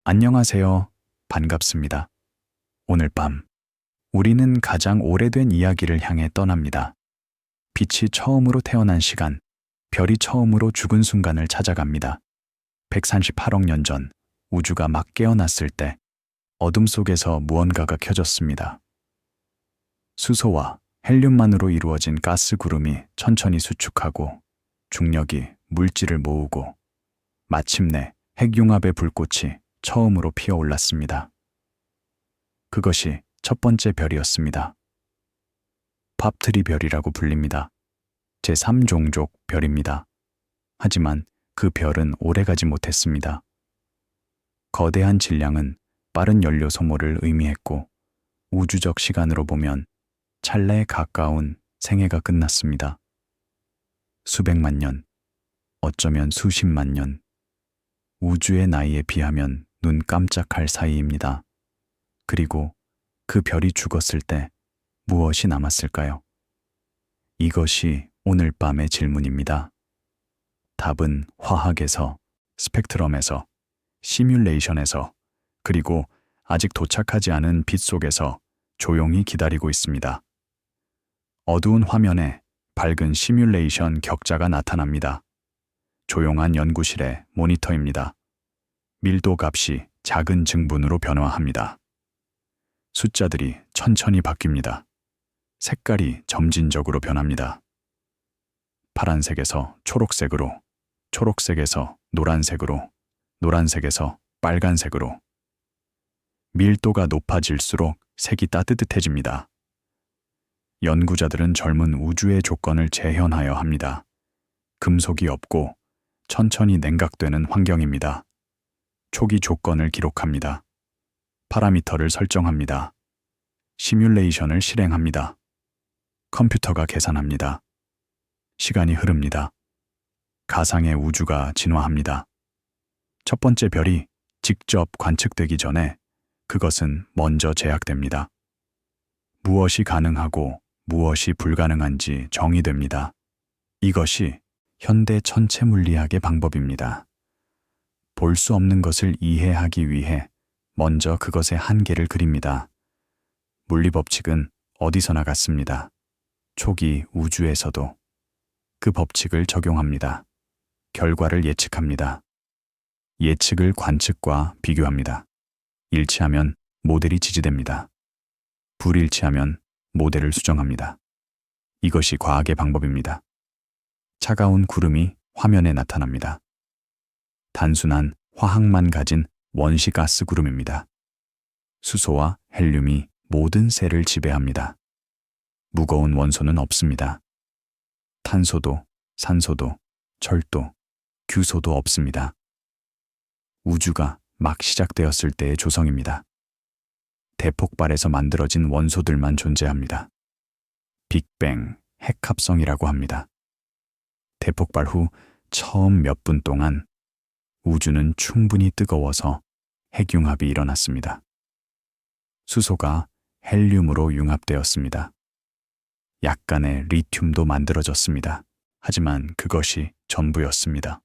안녕하세요. 반갑습니다. 오늘 밤, 우리는 가장 오래된 이야기를 향해 떠납니다. 빛이 처음으로 태어난 시간, 별이 처음으로 죽은 순간을 찾아갑니다. 138억 년 전, 우주가 막 깨어났을 때, 어둠 속에서 무언가가 켜졌습니다. 수소와 헬륨만으로 이루어진 가스 구름이 천천히 수축하고, 중력이 물질을 모으고, 마침내 핵융합의 불꽃이 처음으로 피어올랐습니다. 그것이 첫 번째 별이었습니다. 팝트리 별이라고 불립니다. 제3종족 별입니다. 하지만 그 별은 오래가지 못했습니다. 거대한 질량은 빠른 연료 소모를 의미했고, 우주적 시간으로 보면 찰나에 가까운 생애가 끝났습니다. 수백만 년, 어쩌면 수십만 년, 우주의 나이에 비하면 눈 깜짝할 사이입니다. 그리고 그 별이 죽었을 때 무엇이 남았을까요? 이것이 오늘 밤의 질문입니다. 답은 화학에서, 스펙트럼에서, 시뮬레이션에서, 그리고 아직 도착하지 않은 빛 속에서 조용히 기다리고 있습니다. 어두운 화면에 밝은 시뮬레이션 격자가 나타납니다. 조용한 연구실의 모니터입니다. 밀도 값이 작은 증분으로 변화합니다. 숫자들이 천천히 바뀝니다. 색깔이 점진적으로 변합니다. 파란색에서 초록색으로, 초록색에서 노란색으로, 노란색에서 빨간색으로. 밀도가 높아질수록 색이 따뜻해집니다. 연구자들은 젊은 우주의 조건을 재현하여 합니다. 금속이 없고 천천히 냉각되는 환경입니다. 초기 조건을 기록합니다. 파라미터를 설정합니다. 시뮬레이션을 실행합니다. 컴퓨터가 계산합니다. 시간이 흐릅니다. 가상의 우주가 진화합니다. 첫 번째 별이 직접 관측되기 전에 그것은 먼저 제약됩니다. 무엇이 가능하고 무엇이 불가능한지 정의됩니다. 이것이 현대 천체 물리학의 방법입니다. 볼 수 없는 것을 이해하기 위해 먼저 그것의 한계를 그립니다. 물리법칙은 어디서나 같습니다. 초기 우주에서도 그 법칙을 적용합니다. 결과를 예측합니다. 예측을 관측과 비교합니다. 일치하면 모델이 지지됩니다. 불일치하면 모델을 수정합니다. 이것이 과학의 방법입니다. 차가운 구름이 화면에 나타납니다. 단순한 화학만 가진 원시가스 구름입니다. 수소와 헬륨이 모든 셀을 지배합니다. 무거운 원소는 없습니다. 탄소도, 산소도, 철도, 규소도 없습니다. 우주가 막 시작되었을 때의 조성입니다. 대폭발에서 만들어진 원소들만 존재합니다. 빅뱅, 핵합성이라고 합니다. 대폭발 후 처음 몇 분 동안 우주는 충분히 뜨거워서 핵융합이 일어났습니다. 수소가 헬륨으로 융합되었습니다. 약간의 리튬도 만들어졌습니다. 하지만 그것이 전부였습니다.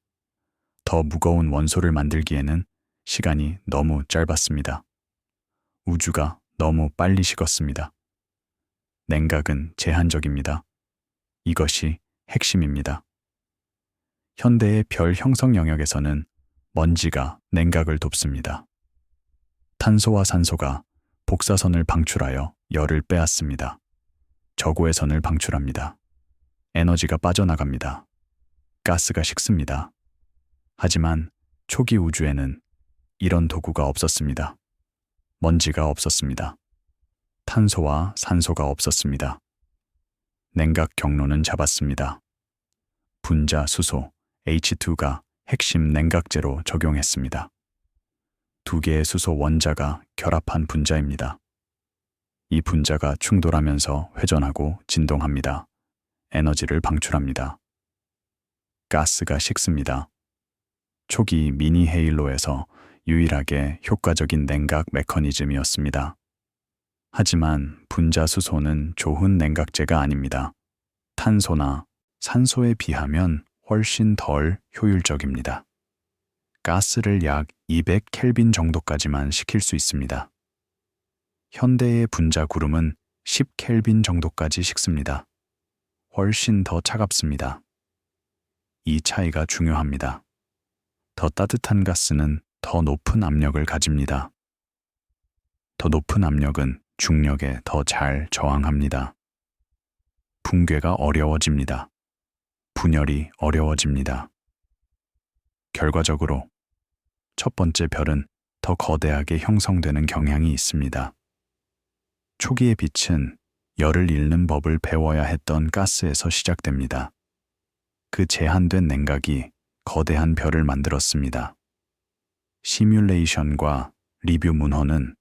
더 무거운 원소를 만들기에는 시간이 너무 짧았습니다. 우주가 너무 빨리 식었습니다. 냉각은 제한적입니다. 이것이 핵심입니다. 현대의 별 형성 영역에서는 먼지가 냉각을 돕습니다. 탄소와 산소가 복사선을 방출하여 열을 빼앗습니다. 저고해선을 방출합니다. 에너지가 빠져나갑니다. 가스가 식습니다. 하지만 초기 우주에는 이런 도구가 없었습니다. 먼지가 없었습니다. 탄소와 산소가 없었습니다. 냉각 경로는 잡았습니다. 분자 수소, H2가 핵심 냉각제로 적용했습니다. 두 개의 수소 원자가 결합한 분자입니다. 이 분자가 충돌하면서 회전하고 진동합니다. 에너지를 방출합니다. 가스가 식습니다. 초기 미니 헤일로에서 유일하게 효과적인 냉각 메커니즘이었습니다. 하지만 분자 수소는 좋은 냉각제가 아닙니다. 탄소나 산소에 비하면 훨씬 덜 효율적입니다. 가스를 약 200켈빈 정도까지만 식힐 수 있습니다. 현대의 분자 구름은 10켈빈 정도까지 식습니다. 훨씬 더 차갑습니다. 이 차이가 중요합니다. 더 따뜻한 가스는 더 높은 압력을 가집니다. 더 높은 압력은 중력에 더 잘 저항합니다. 붕괴가 어려워집니다. 분열이 어려워집니다. 결과적으로 첫 번째 별은 더 거대하게 형성되는 경향이 있습니다. 초기의 빛은 열을 잃는 법을 배워야 했던 가스에서 시작됩니다. 그 제한된 냉각이 거대한 별을 만들었습니다. 시뮬레이션과 리뷰 문헌은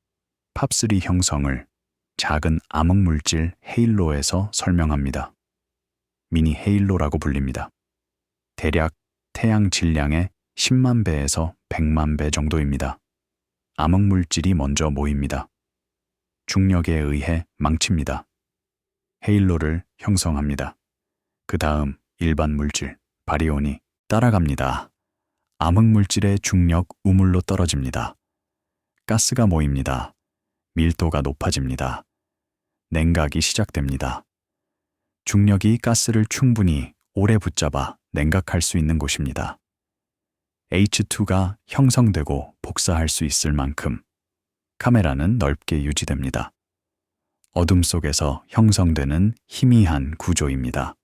팝3 형성을 작은 암흑물질 헤일로에서 설명합니다. 미니 헤일로라고 불립니다. 대략 태양 질량의 10만 배에서 100만 배 정도입니다. 암흑물질이 먼저 모입니다. 중력에 의해 망칩니다. 헤일로를 형성합니다. 그 다음 일반 물질, 바리온이 따라갑니다. 암흑물질의 중력 우물로 떨어집니다. 가스가 모입니다. 밀도가 높아집니다. 냉각이 시작됩니다. 중력이 가스를 충분히 오래 붙잡아 냉각할 수 있는 곳입니다. H2가 형성되고 복사할 수 있을 만큼 카메라는 넓게 유지됩니다. 어둠 속에서 형성되는 희미한 구조입니다.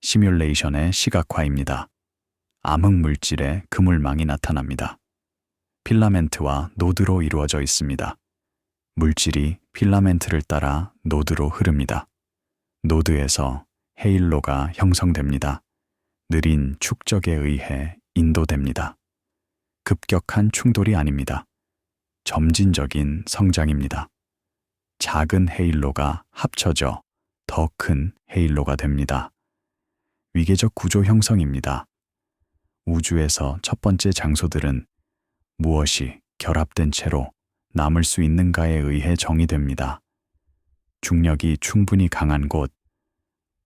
시뮬레이션의 시각화입니다. 암흑물질의 그물망이 나타납니다. 필라멘트와 노드로 이루어져 있습니다. 물질이 필라멘트를 따라 노드로 흐릅니다. 노드에서 헤일로가 형성됩니다. 느린 축적에 의해 인도됩니다. 급격한 충돌이 아닙니다. 점진적인 성장입니다. 작은 헤일로가 합쳐져 더 큰 헤일로가 됩니다. 위계적 구조 형성입니다. 우주에서 첫 번째 장소들은 무엇이 결합된 채로 남을 수 있는가에 의해 정의됩니다. 중력이 충분히 강한 곳,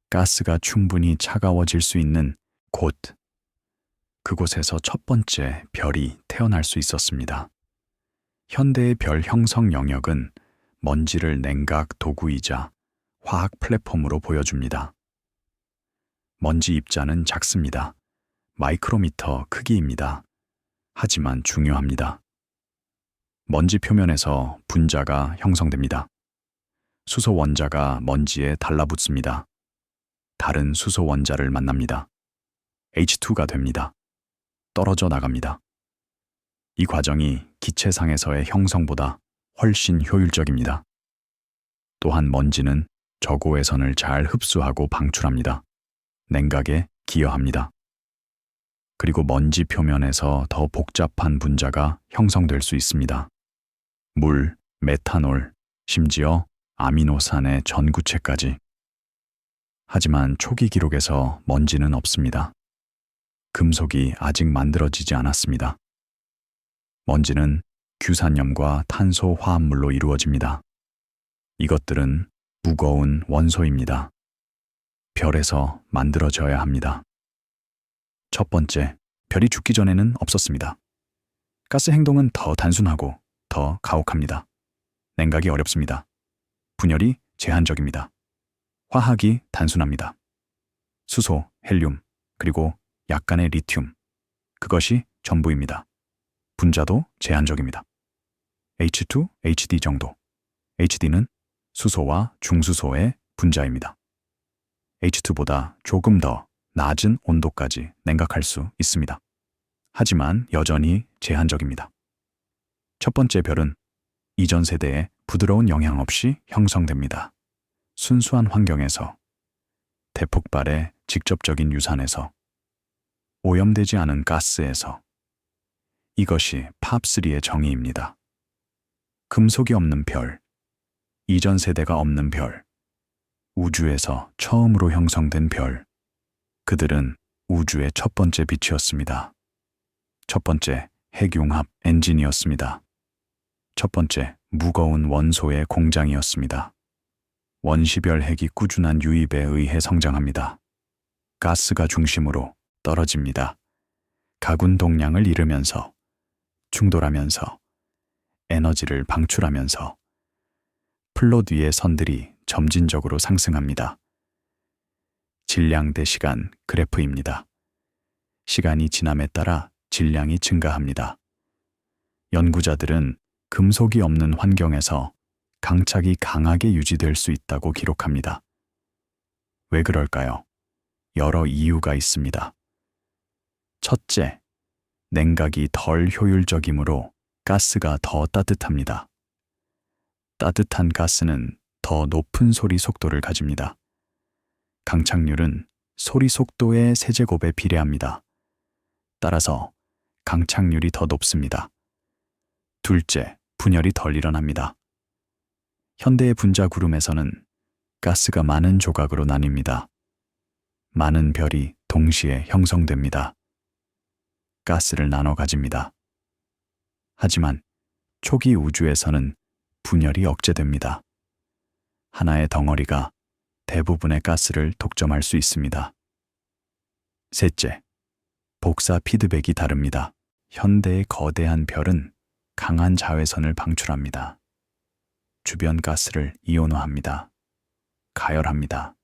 가스가 충분히 차가워질 수 있는 곳, 그곳에서 첫 번째 별이 태어날 수 있었습니다. 현대의 별 형성 영역은 먼지를 냉각 도구이자 화학 플랫폼으로 보여줍니다. 먼지 입자는 작습니다. 마이크로미터 크기입니다. 하지만 중요합니다. 먼지 표면에서 분자가 형성됩니다. 수소 원자가 먼지에 달라붙습니다. 다른 수소 원자를 만납니다. H2가 됩니다. 떨어져 나갑니다. 이 과정이 기체상에서의 형성보다 훨씬 효율적입니다. 또한 먼지는 저고해선을 잘 흡수하고 방출합니다. 냉각에 기여합니다. 그리고 먼지 표면에서 더 복잡한 분자가 형성될 수 있습니다. 물, 메탄올, 심지어 아미노산의 전구체까지. 하지만 초기 기록에서 먼지는 없습니다. 금속이 아직 만들어지지 않았습니다. 먼지는 규산염과 탄소 화합물로 이루어집니다. 이것들은 무거운 원소입니다. 별에서 만들어져야 합니다. 첫 번째, 별이 죽기 전에는 없었습니다. 가스 행동은 더 단순하고 더 가혹합니다. 냉각이 어렵습니다. 분열이 제한적입니다. 화학이 단순합니다. 수소, 헬륨, 그리고 약간의 리튬, 그것이 전부입니다. 분자도 제한적입니다. H2, HD 정도. HD는 수소와 중수소의 분자입니다. H2보다 조금 더 낮은 온도까지 냉각할 수 있습니다. 하지만 여전히 제한적입니다. 첫 번째 별은 이전 세대에 부드러운 영향 없이 형성됩니다. 순수한 환경에서, 대폭발의 직접적인 유산에서, 오염되지 않은 가스에서. 이것이 팝3의 정의입니다. 금속이 없는 별, 이전 세대가 없는 별, 우주에서 처음으로 형성된 별, 그들은 우주의 첫 번째 빛이었습니다. 첫 번째 핵융합 엔진이었습니다. 첫 번째 무거운 원소의 공장이었습니다. 원시별 핵이 꾸준한 유입에 의해 성장합니다. 가스가 중심으로 떨어집니다. 가군 동량을 잃으면서, 충돌하면서, 에너지를 방출하면서 플롯 위의 선들이 점진적으로 상승합니다. 질량 대 시간 그래프입니다. 시간이 지남에 따라 질량이 증가합니다. 연구자들은 금속이 없는 환경에서 강착이 강하게 유지될 수 있다고 기록합니다. 왜 그럴까요? 여러 이유가 있습니다. 첫째, 냉각이 덜 효율적이므로 가스가 더 따뜻합니다. 따뜻한 가스는 더 높은 소리 속도를 가집니다. 강착률은 소리 속도의 세제곱에 비례합니다. 따라서 강착률이 더 높습니다. 둘째, 분열이 덜 일어납니다. 현대의 분자 구름에서는 가스가 많은 조각으로 나뉩니다. 많은 별이 동시에 형성됩니다. 가스를 나눠 가집니다. 하지만 초기 우주에서는 분열이 억제됩니다. 하나의 덩어리가 대부분의 가스를 독점할 수 있습니다. 셋째, 복사 피드백이 다릅니다. 현대의 거대한 별은 강한 자외선을 방출합니다. 주변 가스를 이온화합니다. 가열합니다.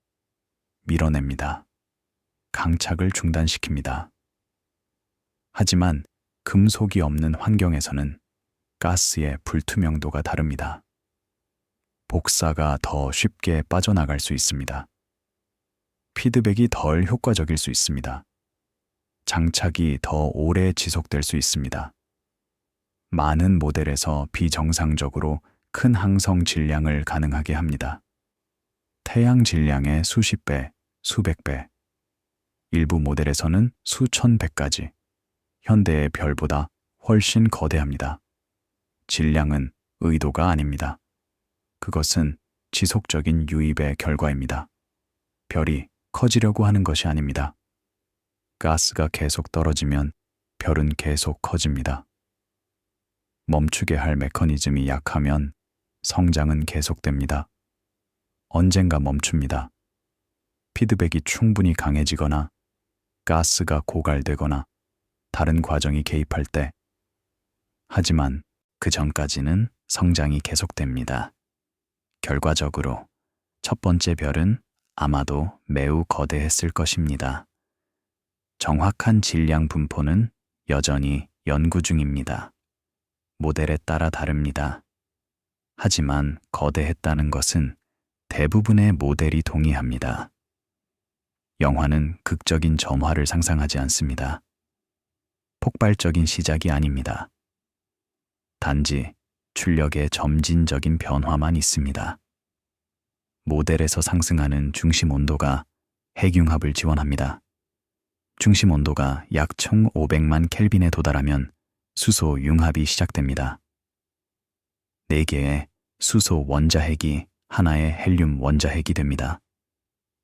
밀어냅니다. 강착을 중단시킵니다. 하지만 금속이 없는 환경에서는 가스의 불투명도가 다릅니다. 복사가 더 쉽게 빠져나갈 수 있습니다. 피드백이 덜 효과적일 수 있습니다. 장착이 더 오래 지속될 수 있습니다. 많은 모델에서 비정상적으로 큰 항성 질량을 가능하게 합니다. 태양 질량의 수십 배, 수백 배, 일부 모델에서는 수천 배까지 현대의 별보다 훨씬 거대합니다. 질량은 의도가 아닙니다. 그것은 지속적인 유입의 결과입니다. 별이 커지려고 하는 것이 아닙니다. 가스가 계속 떨어지면 별은 계속 커집니다. 멈추게 할 메커니즘이 약하면 성장은 계속됩니다. 언젠가 멈춥니다. 피드백이 충분히 강해지거나 가스가 고갈되거나 다른 과정이 개입할 때. 하지만 그 전까지는 성장이 계속됩니다. 결과적으로 첫 번째 별은 아마도 매우 거대했을 것입니다. 정확한 질량 분포는 여전히 연구 중입니다. 모델에 따라 다릅니다. 하지만 거대했다는 것은 대부분의 모델이 동의합니다. 영화는 극적인 점화를 상상하지 않습니다. 폭발적인 시작이 아닙니다. 단지 출력의 점진적인 변화만 있습니다. 모델에서 상승하는 중심 온도가 핵융합을 지원합니다. 중심 온도가 약 1500만 켈빈에 도달하면 수소 융합이 시작됩니다. 4개의 수소 원자핵이 하나의 헬륨 원자핵이 됩니다.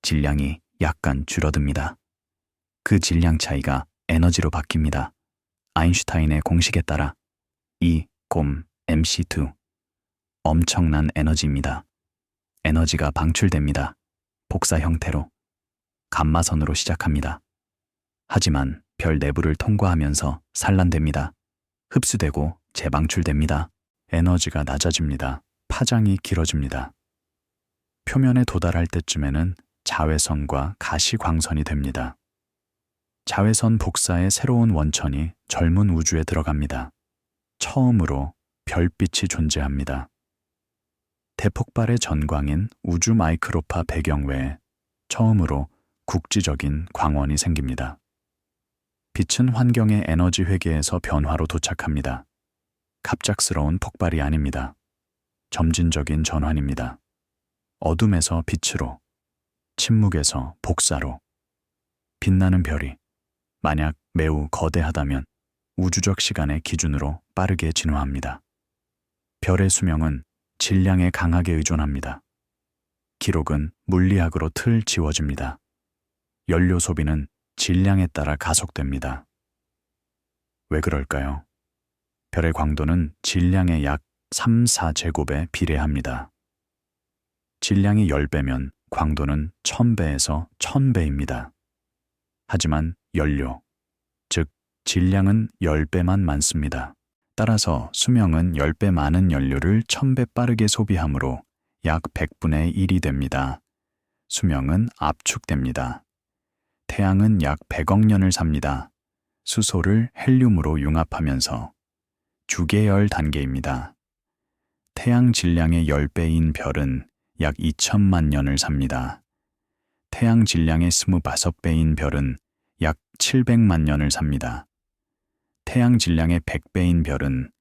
질량이 약간 줄어듭니다. 그 질량 차이가 에너지로 바뀝니다. 아인슈타인의 공식에 따라 E, mc2 엄청난 에너지입니다. 에너지가 방출됩니다. 복사 형태로 감마선으로 시작합니다. 하지만 별 내부를 통과하면서 산란됩니다. 흡수되고 재방출됩니다. 에너지가 낮아집니다. 파장이 길어집니다. 표면에 도달할 때쯤에는 자외선과 가시광선이 됩니다. 자외선 복사의 새로운 원천이 젊은 우주에 들어갑니다. 처음으로 별빛이 존재합니다. 대폭발의 전광인 우주 마이크로파 배경 외에 처음으로 국지적인 광원이 생깁니다. 빛은 환경의 에너지 회계에서 변화로 도착합니다. 갑작스러운 폭발이 아닙니다. 점진적인 전환입니다. 어둠에서 빛으로, 침묵에서 복사로. 빛나는 별이 만약 매우 거대하다면 우주적 시간의 기준으로 빠르게 진화합니다. 별의 수명은 질량에 강하게 의존합니다. 기록은 물리학으로 틀 지워집니다. 연료 소비는 질량에 따라 가속됩니다. 왜 그럴까요? 별의 광도는 질량의 약 3, 4제곱에 비례합니다. 질량이 10배면 광도는 1000배에서 1000배입니다. 하지만 연료, 즉 질량은 10배만 많습니다. 따라서 수명은 10배 많은 연료를 1000배 빠르게 소비하므로 약 100분의 1이 됩니다. 수명은 압축됩니다. 태양은 약 100억 년을 삽니다. 수소를 헬륨으로 융합하면서 주계열 단계입니다. 태양 질량의 10배인 별은 약 2천만 년을 삽니다. 태양 질량의 25배인 별은 약 700만 년을 삽니다. 태양 질량의 100배인 별은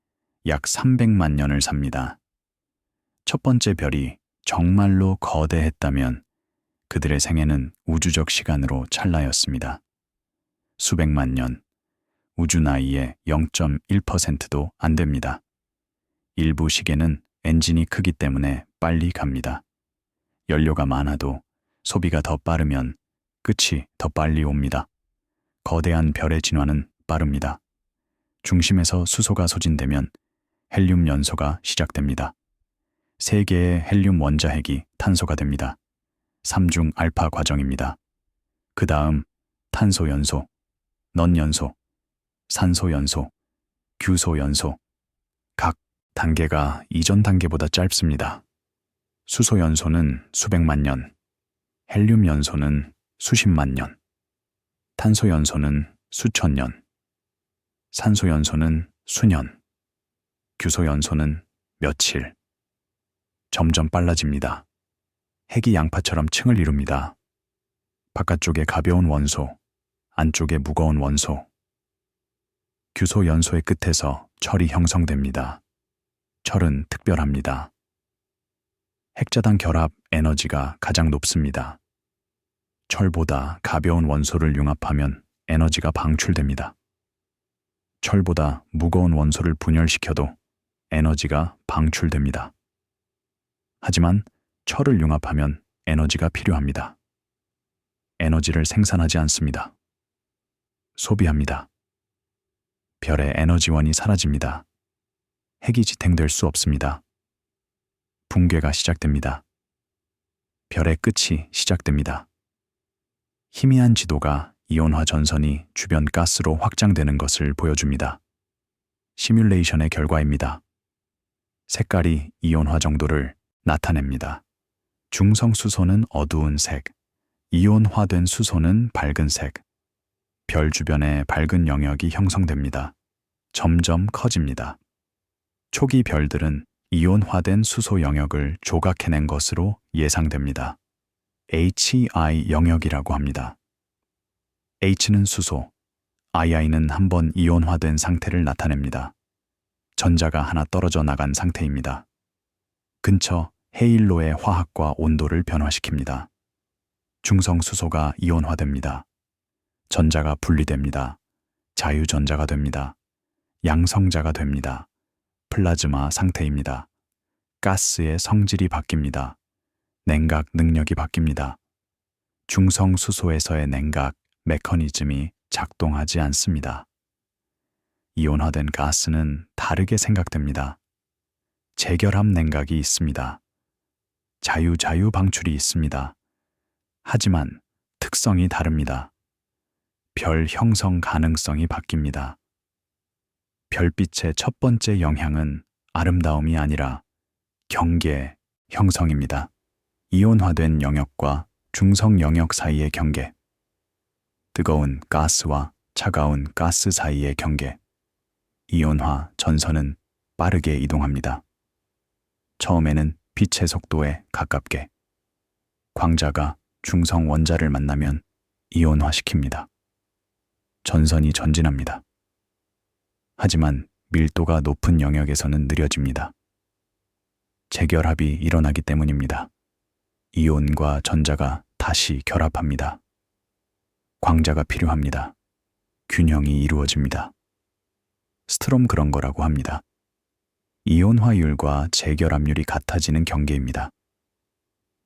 약 300만 년을 삽니다. 첫 번째 별이 정말로 거대했다면 그들의 생애는 우주적 시간으로 찰나였습니다. 수백만 년, 우주 나이의 0.1%도 안 됩니다. 일부 시계는 엔진이 크기 때문에 빨리 갑니다. 연료가 많아도 소비가 더 빠르면 끝이 더 빨리 옵니다. 거대한 별의 진화는 빠릅니다. 중심에서 수소가 소진되면 헬륨 연소가 시작됩니다. 3개의 헬륨 원자핵이 탄소가 됩니다. 3중 알파 과정입니다. 그 다음 탄소 연소, 넌 연소, 산소 연소, 규소 연소. 각 단계가 이전 단계보다 짧습니다. 수소 연소는 수백만 년, 헬륨 연소는 수십만 년, 탄소 연소는 수천 년, 산소 연소는 수년, 규소 연소는 며칠. 점점 빨라집니다. 핵이 양파처럼 층을 이룹니다. 바깥쪽에 가벼운 원소, 안쪽에 무거운 원소. 규소 연소의 끝에서 철이 형성됩니다. 철은 특별합니다. 핵자당 결합 에너지가 가장 높습니다. 철보다 가벼운 원소를 융합하면 에너지가 방출됩니다. 철보다 무거운 원소를 분열시켜도 에너지가 방출됩니다. 하지만 철을 융합하면 에너지가 필요합니다. 에너지를 생산하지 않습니다. 소비합니다. 별의 에너지원이 사라집니다. 핵이 지탱될 수 없습니다. 붕괴가 시작됩니다. 별의 끝이 시작됩니다. 희미한 지도가 이온화 전선이 주변 가스로 확장되는 것을 보여줍니다. 시뮬레이션의 결과입니다. 색깔이 이온화 정도를 나타냅니다. 중성 수소는 어두운 색, 이온화된 수소는 밝은 색. 별 주변에 밝은 영역이 형성됩니다. 점점 커집니다. 초기 별들은 이온화된 수소 영역을 조각해낸 것으로 예상됩니다. HI 영역이라고 합니다. H는 수소, II는 한번 이온화된 상태를 나타냅니다. 전자가 하나 떨어져 나간 상태입니다. 근처 헤일로의 화학과 온도를 변화시킵니다. 중성 수소가 이온화됩니다. 전자가 분리됩니다. 자유전자가 됩니다. 양성자가 됩니다. 플라즈마 상태입니다. 가스의 성질이 바뀝니다. 냉각 능력이 바뀝니다. 중성 수소에서의 냉각 메커니즘이 작동하지 않습니다. 이온화된 가스는 다르게 생각됩니다. 재결합 냉각이 있습니다. 자유 방출이 있습니다. 하지만 특성이 다릅니다. 별 형성 가능성이 바뀝니다. 별빛의 첫 번째 영향은 아름다움이 아니라 경계 형성입니다. 이온화된 영역과 중성 영역 사이의 경계. 뜨거운 가스와 차가운 가스 사이의 경계. 이온화 전선은 빠르게 이동합니다. 처음에는 빛의 속도에 가깝게. 광자가 중성 원자를 만나면 이온화시킵니다. 전선이 전진합니다. 하지만 밀도가 높은 영역에서는 느려집니다. 재결합이 일어나기 때문입니다. 이온과 전자가 다시 결합합니다. 광자가 필요합니다. 균형이 이루어집니다. 스트롬 그런 거라고 합니다. 이온화율과 재결합률이 같아지는 경계입니다.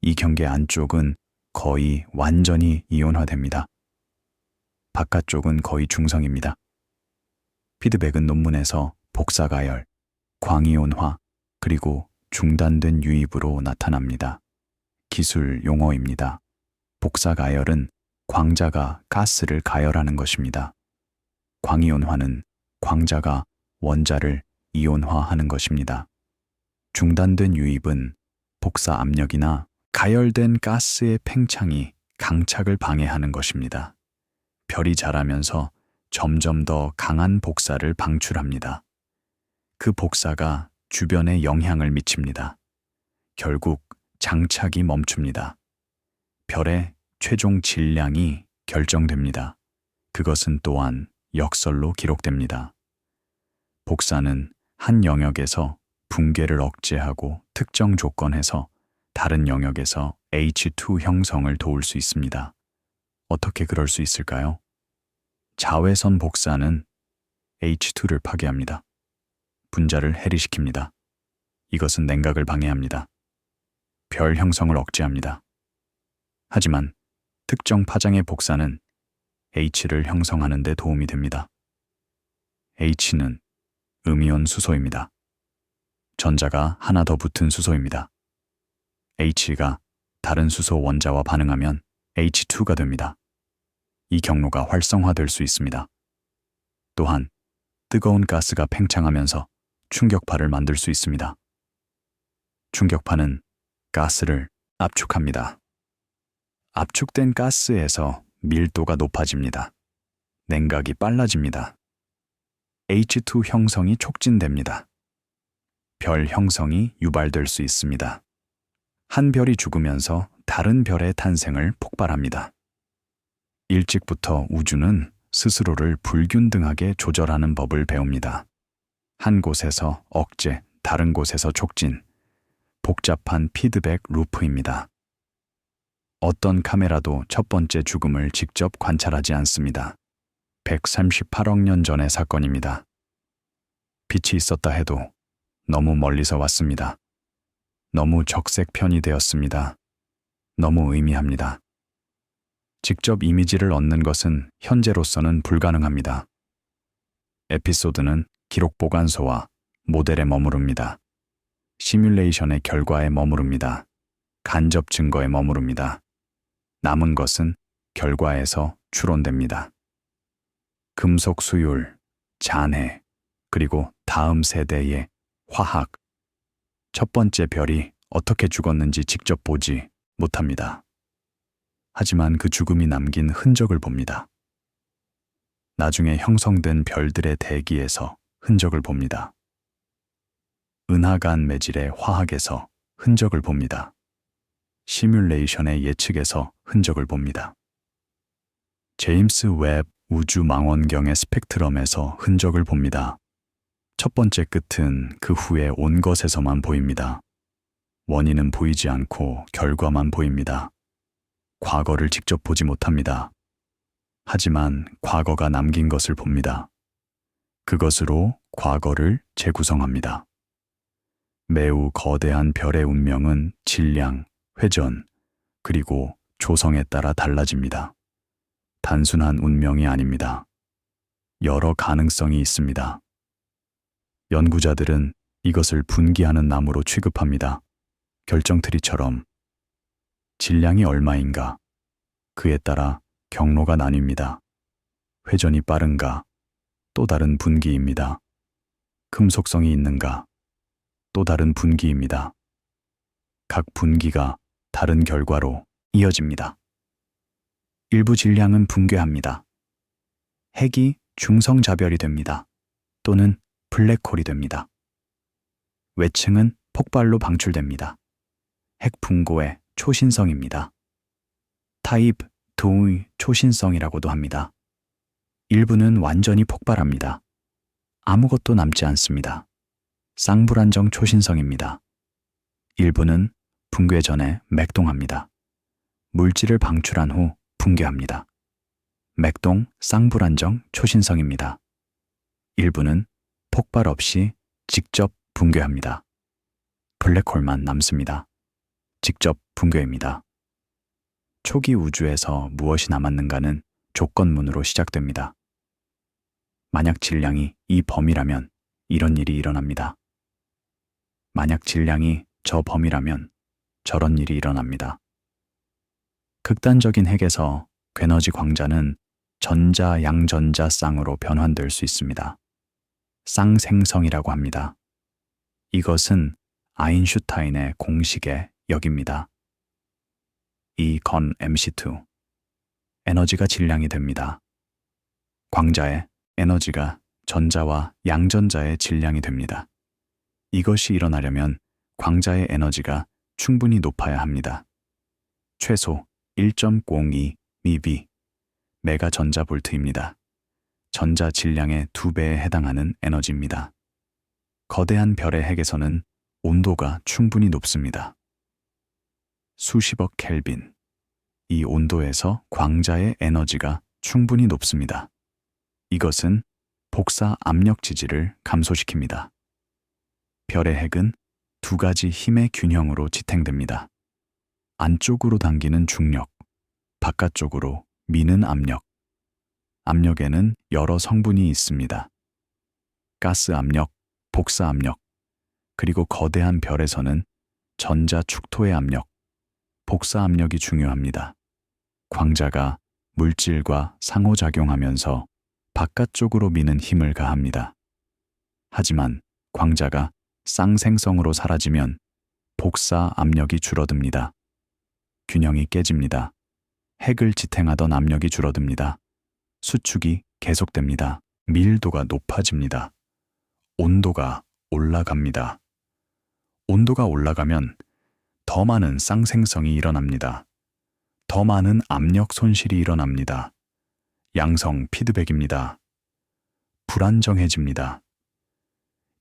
이 경계 안쪽은 거의 완전히 이온화됩니다. 바깥쪽은 거의 중성입니다. 피드백은 논문에서 복사가열, 광이온화, 그리고 중단된 유입으로 나타납니다. 기술 용어입니다. 복사가열은 광자가 가스를 가열하는 것입니다. 광이온화는 광자가 원자를 이온화하는 것입니다. 중단된 유입은 복사 압력이나 가열된 가스의 팽창이 강착을 방해하는 것입니다. 별이 자라면서 점점 더 강한 복사를 방출합니다. 그 복사가 주변에 영향을 미칩니다. 결국 장착이 멈춥니다. 별의 최종 질량이 결정됩니다. 그것은 또한 역설로 기록됩니다. 복사는 한 영역에서 붕괴를 억제하고 특정 조건에서 다른 영역에서 H2 형성을 도울 수 있습니다. 어떻게 그럴 수 있을까요? 자외선 복사는 H2를 파괴합니다. 분자를 해리시킵니다. 이것은 냉각을 방해합니다. 별 형성을 억제합니다. 하지만 특정 파장의 복사는 H를 형성하는 데 도움이 됩니다. H는 음이온 수소입니다. 전자가 하나 더 붙은 수소입니다. H가 다른 수소 원자와 반응하면 H2가 됩니다. 이 경로가 활성화될 수 있습니다. 또한 뜨거운 가스가 팽창하면서 충격파를 만들 수 있습니다. 충격파는 가스를 압축합니다. 압축된 가스에서 밀도가 높아집니다. 냉각이 빨라집니다. H2 형성이 촉진됩니다. 별 형성이 유발될 수 있습니다. 한 별이 죽으면서 다른 별의 탄생을 폭발합니다. 일찍부터 우주는 스스로를 불균등하게 조절하는 법을 배웁니다. 한 곳에서 억제, 다른 곳에서 촉진, 복잡한 피드백 루프입니다. 어떤 카메라도 첫 번째 죽음을 직접 관찰하지 않습니다. 138억 년 전의 사건입니다. 빛이 있었다 해도 너무 멀리서 왔습니다. 너무 적색 편이 되었습니다. 너무 의미합니다. 직접 이미지를 얻는 것은 현재로서는 불가능합니다. 에피소드는 기록 보관소와 모델에 머무릅니다. 시뮬레이션의 결과에 머무릅니다. 간접 증거에 머무릅니다. 남은 것은 결과에서 추론됩니다. 금속 수율, 잔해, 그리고 다음 세대의 화학. 첫 번째 별이 어떻게 죽었는지 직접 보지 못합니다. 하지만 그 죽음이 남긴 흔적을 봅니다. 나중에 형성된 별들의 대기에서 흔적을 봅니다. 은하간 매질의 화학에서 흔적을 봅니다. 시뮬레이션의 예측에서 흔적을 봅니다. 제임스 웹 우주 망원경의 스펙트럼에서 흔적을 봅니다. 첫 번째 끝은 그 후에 온 것에서만 보입니다. 원인은 보이지 않고 결과만 보입니다. 과거를 직접 보지 못합니다. 하지만 과거가 남긴 것을 봅니다. 그것으로 과거를 재구성합니다. 매우 거대한 별의 운명은 질량, 회전, 그리고 조성에 따라 달라집니다. 단순한 운명이 아닙니다. 여러 가능성이 있습니다. 연구자들은 이것을 분기하는 나무로 취급합니다. 결정트리처럼 질량이 얼마인가, 그에 따라 경로가 나뉩니다. 회전이 빠른가, 또 다른 분기입니다. 금속성이 있는가, 또 다른 분기입니다. 각 분기가 다른 결과로 이어집니다. 일부 질량은 붕괴합니다. 핵이 중성자별이 됩니다. 또는 블랙홀이 됩니다. 외층은 폭발로 방출됩니다. 핵 분고의 초신성입니다. 타입 2의 초신성이라고도 합니다. 일부는 완전히 폭발합니다. 아무것도 남지 않습니다. 쌍불안정 초신성입니다. 일부는 붕괴 전에 맥동합니다. 물질을 방출한 후 붕괴합니다. 맥동 쌍불안정 초신성입니다. 일부는 폭발 없이 직접 붕괴합니다. 블랙홀만 남습니다. 직접 붕괴입니다. 초기 우주에서 무엇이 남았는가는 조건문으로 시작됩니다. 만약 질량이 이 범위라면 이런 일이 일어납니다. 만약 질량이 저 범위라면 저런 일이 일어납니다. 극단적인 핵에서 괴너지 광자는 전자, 양전자 쌍으로 변환될 수 있습니다. 쌍생성이라고 합니다. 이것은 아인슈타인의 공식의 역입니다. E 건 mc2 에너지가 질량이 됩니다. 광자의 에너지가 전자와 양전자의 질량이 됩니다. 이것이 일어나려면 광자의 에너지가 충분히 높아야 합니다. 최소 1.02 MeV 메가 전자볼트입니다. 전자 질량의 2배에 해당하는 에너지입니다. 거대한 별의 핵에서는 온도가 충분히 높습니다. 수십억 켈빈. 이 온도에서 광자의 에너지가 충분히 높습니다. 이것은 복사 압력 지지를 감소시킵니다. 별의 핵은 두 가지 힘의 균형으로 지탱됩니다. 안쪽으로 당기는 중력, 바깥쪽으로 미는 압력. 압력에는 여러 성분이 있습니다. 가스 압력, 복사 압력, 그리고 거대한 별에서는 전자 축토의 압력, 복사 압력이 중요합니다. 광자가 물질과 상호작용하면서 바깥쪽으로 미는 힘을 가합니다. 하지만 광자가 쌍생성으로 사라지면 복사 압력이 줄어듭니다. 균형이 깨집니다. 핵을 지탱하던 압력이 줄어듭니다. 수축이 계속됩니다. 밀도가 높아집니다. 온도가 올라갑니다. 온도가 올라가면 더 많은 쌍생성이 일어납니다. 더 많은 압력 손실이 일어납니다. 양성 피드백입니다. 불안정해집니다.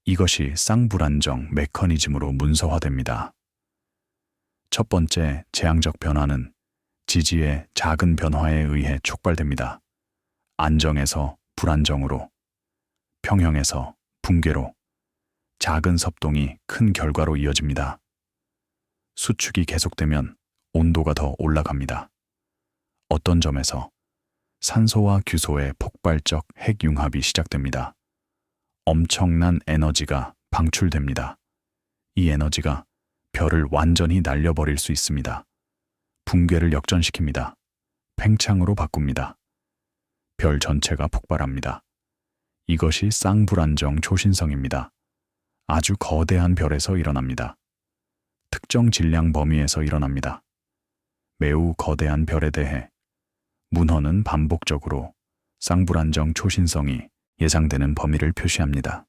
이것이 쌍불안정 메커니즘으로 문서화됩니다. 첫 번째 재앙적 변화는 지지의 작은 변화에 의해 촉발됩니다. 안정에서 불안정으로, 평형에서 붕괴로, 작은 섭동이 큰 결과로 이어집니다. 수축이 계속되면 온도가 더 올라갑니다. 어떤 점에서 산소와 규소의 폭발적 핵융합이 시작됩니다. 엄청난 에너지가 방출됩니다. 이 에너지가 별을 완전히 날려버릴 수 있습니다. 붕괴를 역전시킵니다. 팽창으로 바꿉니다. 별 전체가 폭발합니다. 이것이 쌍불안정 초신성입니다. 아주 거대한 별에서 일어납니다. 특정 질량 범위에서 일어납니다. 매우 거대한 별에 대해 문헌은 반복적으로 쌍불안정 초신성이 예상되는 범위를 표시합니다.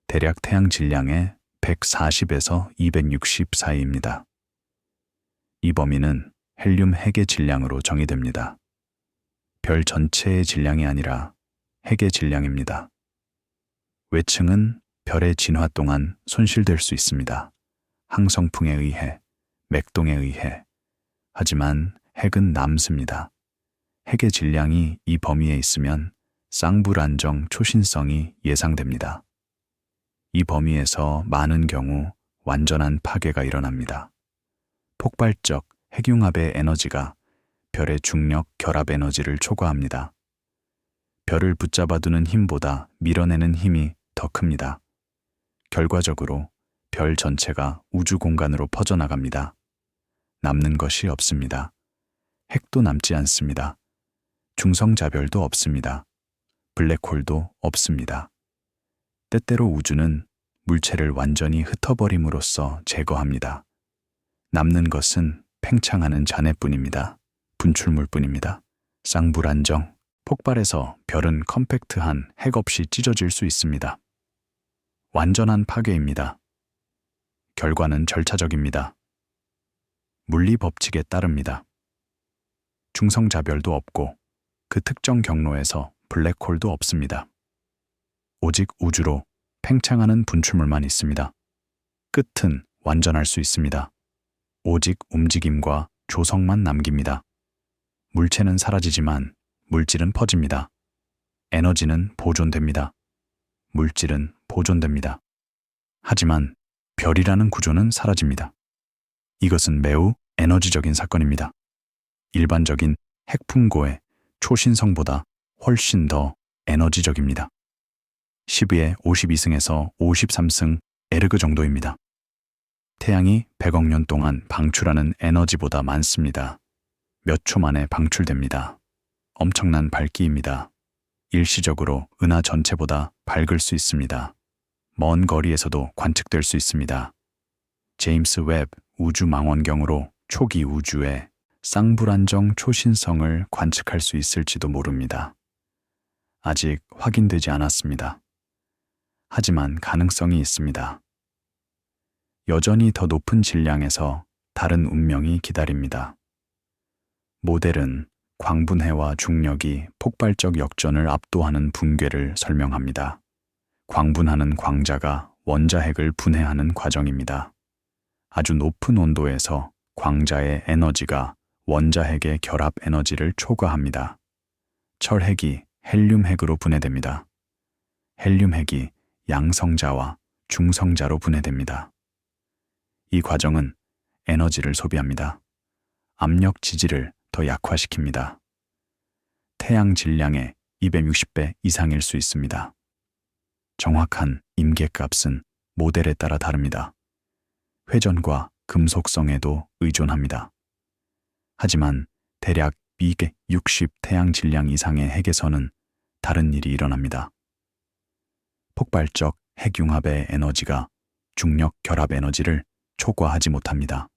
대략 태양 질량의 140에서 260 사이입니다. 이 범위는 헬륨 핵의 질량으로 정의됩니다. 별 전체의 질량이 아니라 핵의 질량입니다. 외층은 별의 진화 동안 손실될 수 있습니다. 항성풍에 의해, 맥동에 의해. 하지만 핵은 남습니다. 핵의 질량이 이 범위에 있으면 쌍불안정 초신성이 예상됩니다. 이 범위에서 많은 경우 완전한 파괴가 일어납니다. 폭발적 핵융합의 에너지가 별의 중력 결합 에너지를 초과합니다. 별을 붙잡아두는 힘보다 밀어내는 힘이 더 큽니다. 결과적으로 별 전체가 우주 공간으로 퍼져나갑니다. 남는 것이 없습니다. 핵도 남지 않습니다. 중성자별도 없습니다. 블랙홀도 없습니다. 때때로 우주는 물체를 완전히 흩어버림으로써 제거합니다. 남는 것은 팽창하는 잔해뿐입니다. 분출물뿐입니다. 쌍불안정, 폭발에서 별은 컴팩트한 핵 없이 찢어질 수 있습니다. 완전한 파괴입니다. 결과는 절차적입니다. 물리 법칙에 따릅니다. 중성자별도 없고 그 특정 경로에서 블랙홀도 없습니다. 오직 우주로 팽창하는 분출물만 있습니다. 끝은 완전할 수 있습니다. 오직 움직임과 조성만 남깁니다. 물체는 사라지지만 물질은 퍼집니다. 에너지는 보존됩니다. 물질은 보존됩니다. 하지만 별이라는 구조는 사라집니다. 이것은 매우 에너지적인 사건입니다. 일반적인 핵풍고의 초신성보다 훨씬 더 에너지적입니다. 12의 52승에서 53승 에르그 정도입니다. 태양이 100억 년 동안 방출하는 에너지보다 많습니다. 몇 초 만에 방출됩니다. 엄청난 밝기입니다. 일시적으로 은하 전체보다 밝을 수 있습니다. 먼 거리에서도 관측될 수 있습니다. 제임스 웹 우주망원경으로 초기 우주의 쌍불안정 초신성을 관측할 수 있을지도 모릅니다. 아직 확인되지 않았습니다. 하지만 가능성이 있습니다. 여전히 더 높은 질량에서 다른 운명이 기다립니다. 모델은 광분해와 중력이 폭발적 역전을 압도하는 붕괴를 설명합니다. 광분하는 광자가 원자핵을 분해하는 과정입니다. 아주 높은 온도에서 광자의 에너지가 원자핵의 결합 에너지를 초과합니다. 철핵이 헬륨핵으로 분해됩니다. 헬륨핵이 양성자와 중성자로 분해됩니다. 이 과정은 에너지를 소비합니다. 압력 지지를 더 약화시킵니다. 태양 질량의 260배 이상일 수 있습니다. 정확한 임계값은 모델에 따라 다릅니다. 회전과 금속성에도 의존합니다. 하지만 대략 260 태양 질량 이상의 핵에서는 다른 일이 일어납니다. 폭발적 핵융합의 에너지가 중력 결합 에너지를 초과하지 못합니다.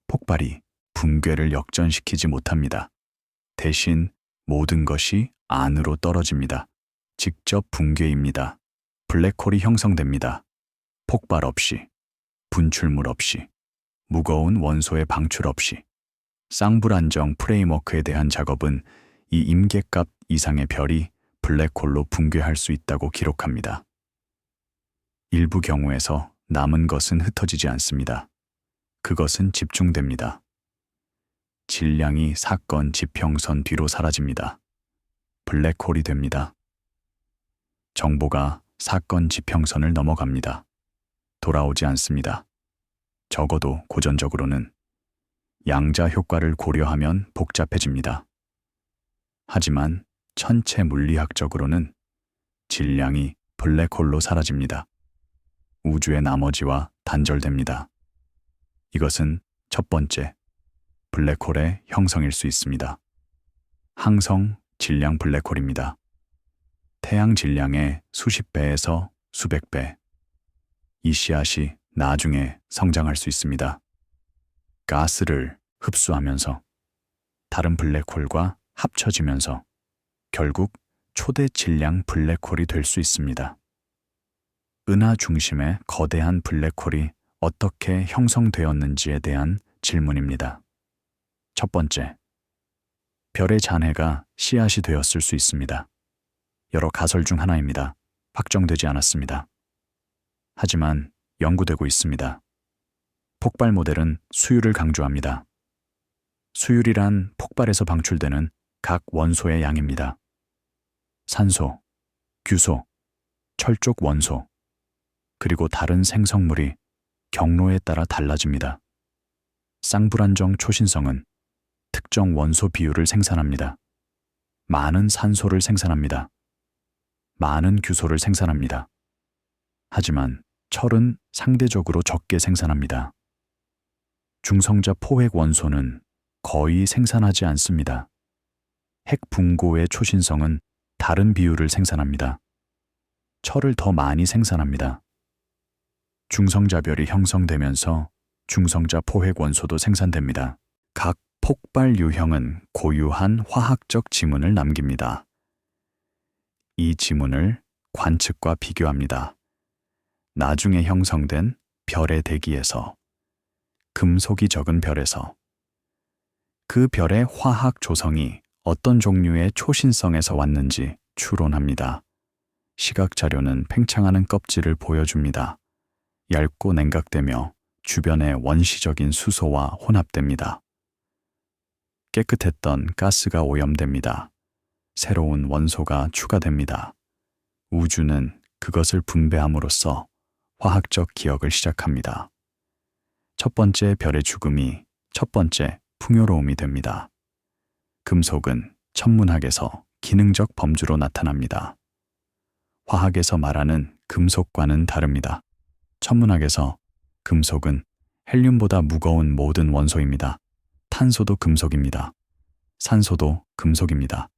폭발이 붕괴를 역전시키지 못합니다. 대신 모든 것이 안으로 떨어집니다. 직접 붕괴입니다. 블랙홀이 형성됩니다. 폭발 없이, 분출물 없이, 무거운 원소의 방출 없이. 쌍불안정 프레임워크에 대한 작업은 이 임계값 이상의 별이 블랙홀로 붕괴할 수 있다고 기록합니다. 일부 경우에서 남은 것은 흩어지지 않습니다. 그것은 집중됩니다. 질량이 사건 지평선 뒤로 사라집니다. 블랙홀이 됩니다. 정보가 사건 지평선을 넘어갑니다. 돌아오지 않습니다. 적어도 고전적으로는 양자 효과를 고려하면 복잡해집니다. 하지만 천체 물리학적으로는 질량이 블랙홀로 사라집니다. 우주의 나머지와 단절됩니다. 이것은 첫 번째 블랙홀의 형성일 수 있습니다. 항성 질량 블랙홀입니다. 태양 질량의 수십 배에서 수백 배. 이 씨앗이 나중에 성장할 수 있습니다. 가스를 흡수하면서 다른 블랙홀과 합쳐지면서 결국 초대 질량 블랙홀이 될 수 있습니다. 은하 중심의 거대한 블랙홀이 어떻게 형성되었는지에 대한 질문입니다. 첫 번째, 별의 잔해가 씨앗이 되었을 수 있습니다. 여러 가설 중 하나입니다. 확정되지 않았습니다. 하지만 연구되고 있습니다. 폭발 모델은 수율을 강조합니다. 수율이란 폭발에서 방출되는 각 원소의 양입니다. 산소, 규소, 철쪽 원소, 그리고 다른 생성물이 경로에 따라 달라집니다. 쌍불안정 초신성은 특정 원소 비율을 생산합니다. 많은 산소를 생산합니다. 많은 규소를 생산합니다. 하지만 철은 상대적으로 적게 생산합니다. 중성자 포핵 원소는 거의 생산하지 않습니다. 핵 붕고의 초신성은 다른 비율을 생산합니다. 철을 더 많이 생산합니다. 중성자별이 형성되면서 중성자 포핵 원소도 생산됩니다. 각 폭발 유형은 고유한 화학적 지문을 남깁니다. 이 지문을 관측과 비교합니다. 나중에 형성된 별의 대기에서, 금속이 적은 별에서, 그 별의 화학 조성이 어떤 종류의 초신성에서 왔는지 추론합니다. 시각 자료는 팽창하는 껍질을 보여줍니다. 얇고 냉각되며 주변의 원시적인 수소와 혼합됩니다. 깨끗했던 가스가 오염됩니다. 새로운 원소가 추가됩니다. 우주는 그것을 분배함으로써 화학적 기억을 시작합니다. 첫 번째 별의 죽음이 첫 번째 풍요로움이 됩니다. 금속은 천문학에서 기능적 범주로 나타납니다. 화학에서 말하는 금속과는 다릅니다. 천문학에서 금속은 헬륨보다 무거운 모든 원소입니다. 탄소도 금속입니다. 산소도 금속입니다.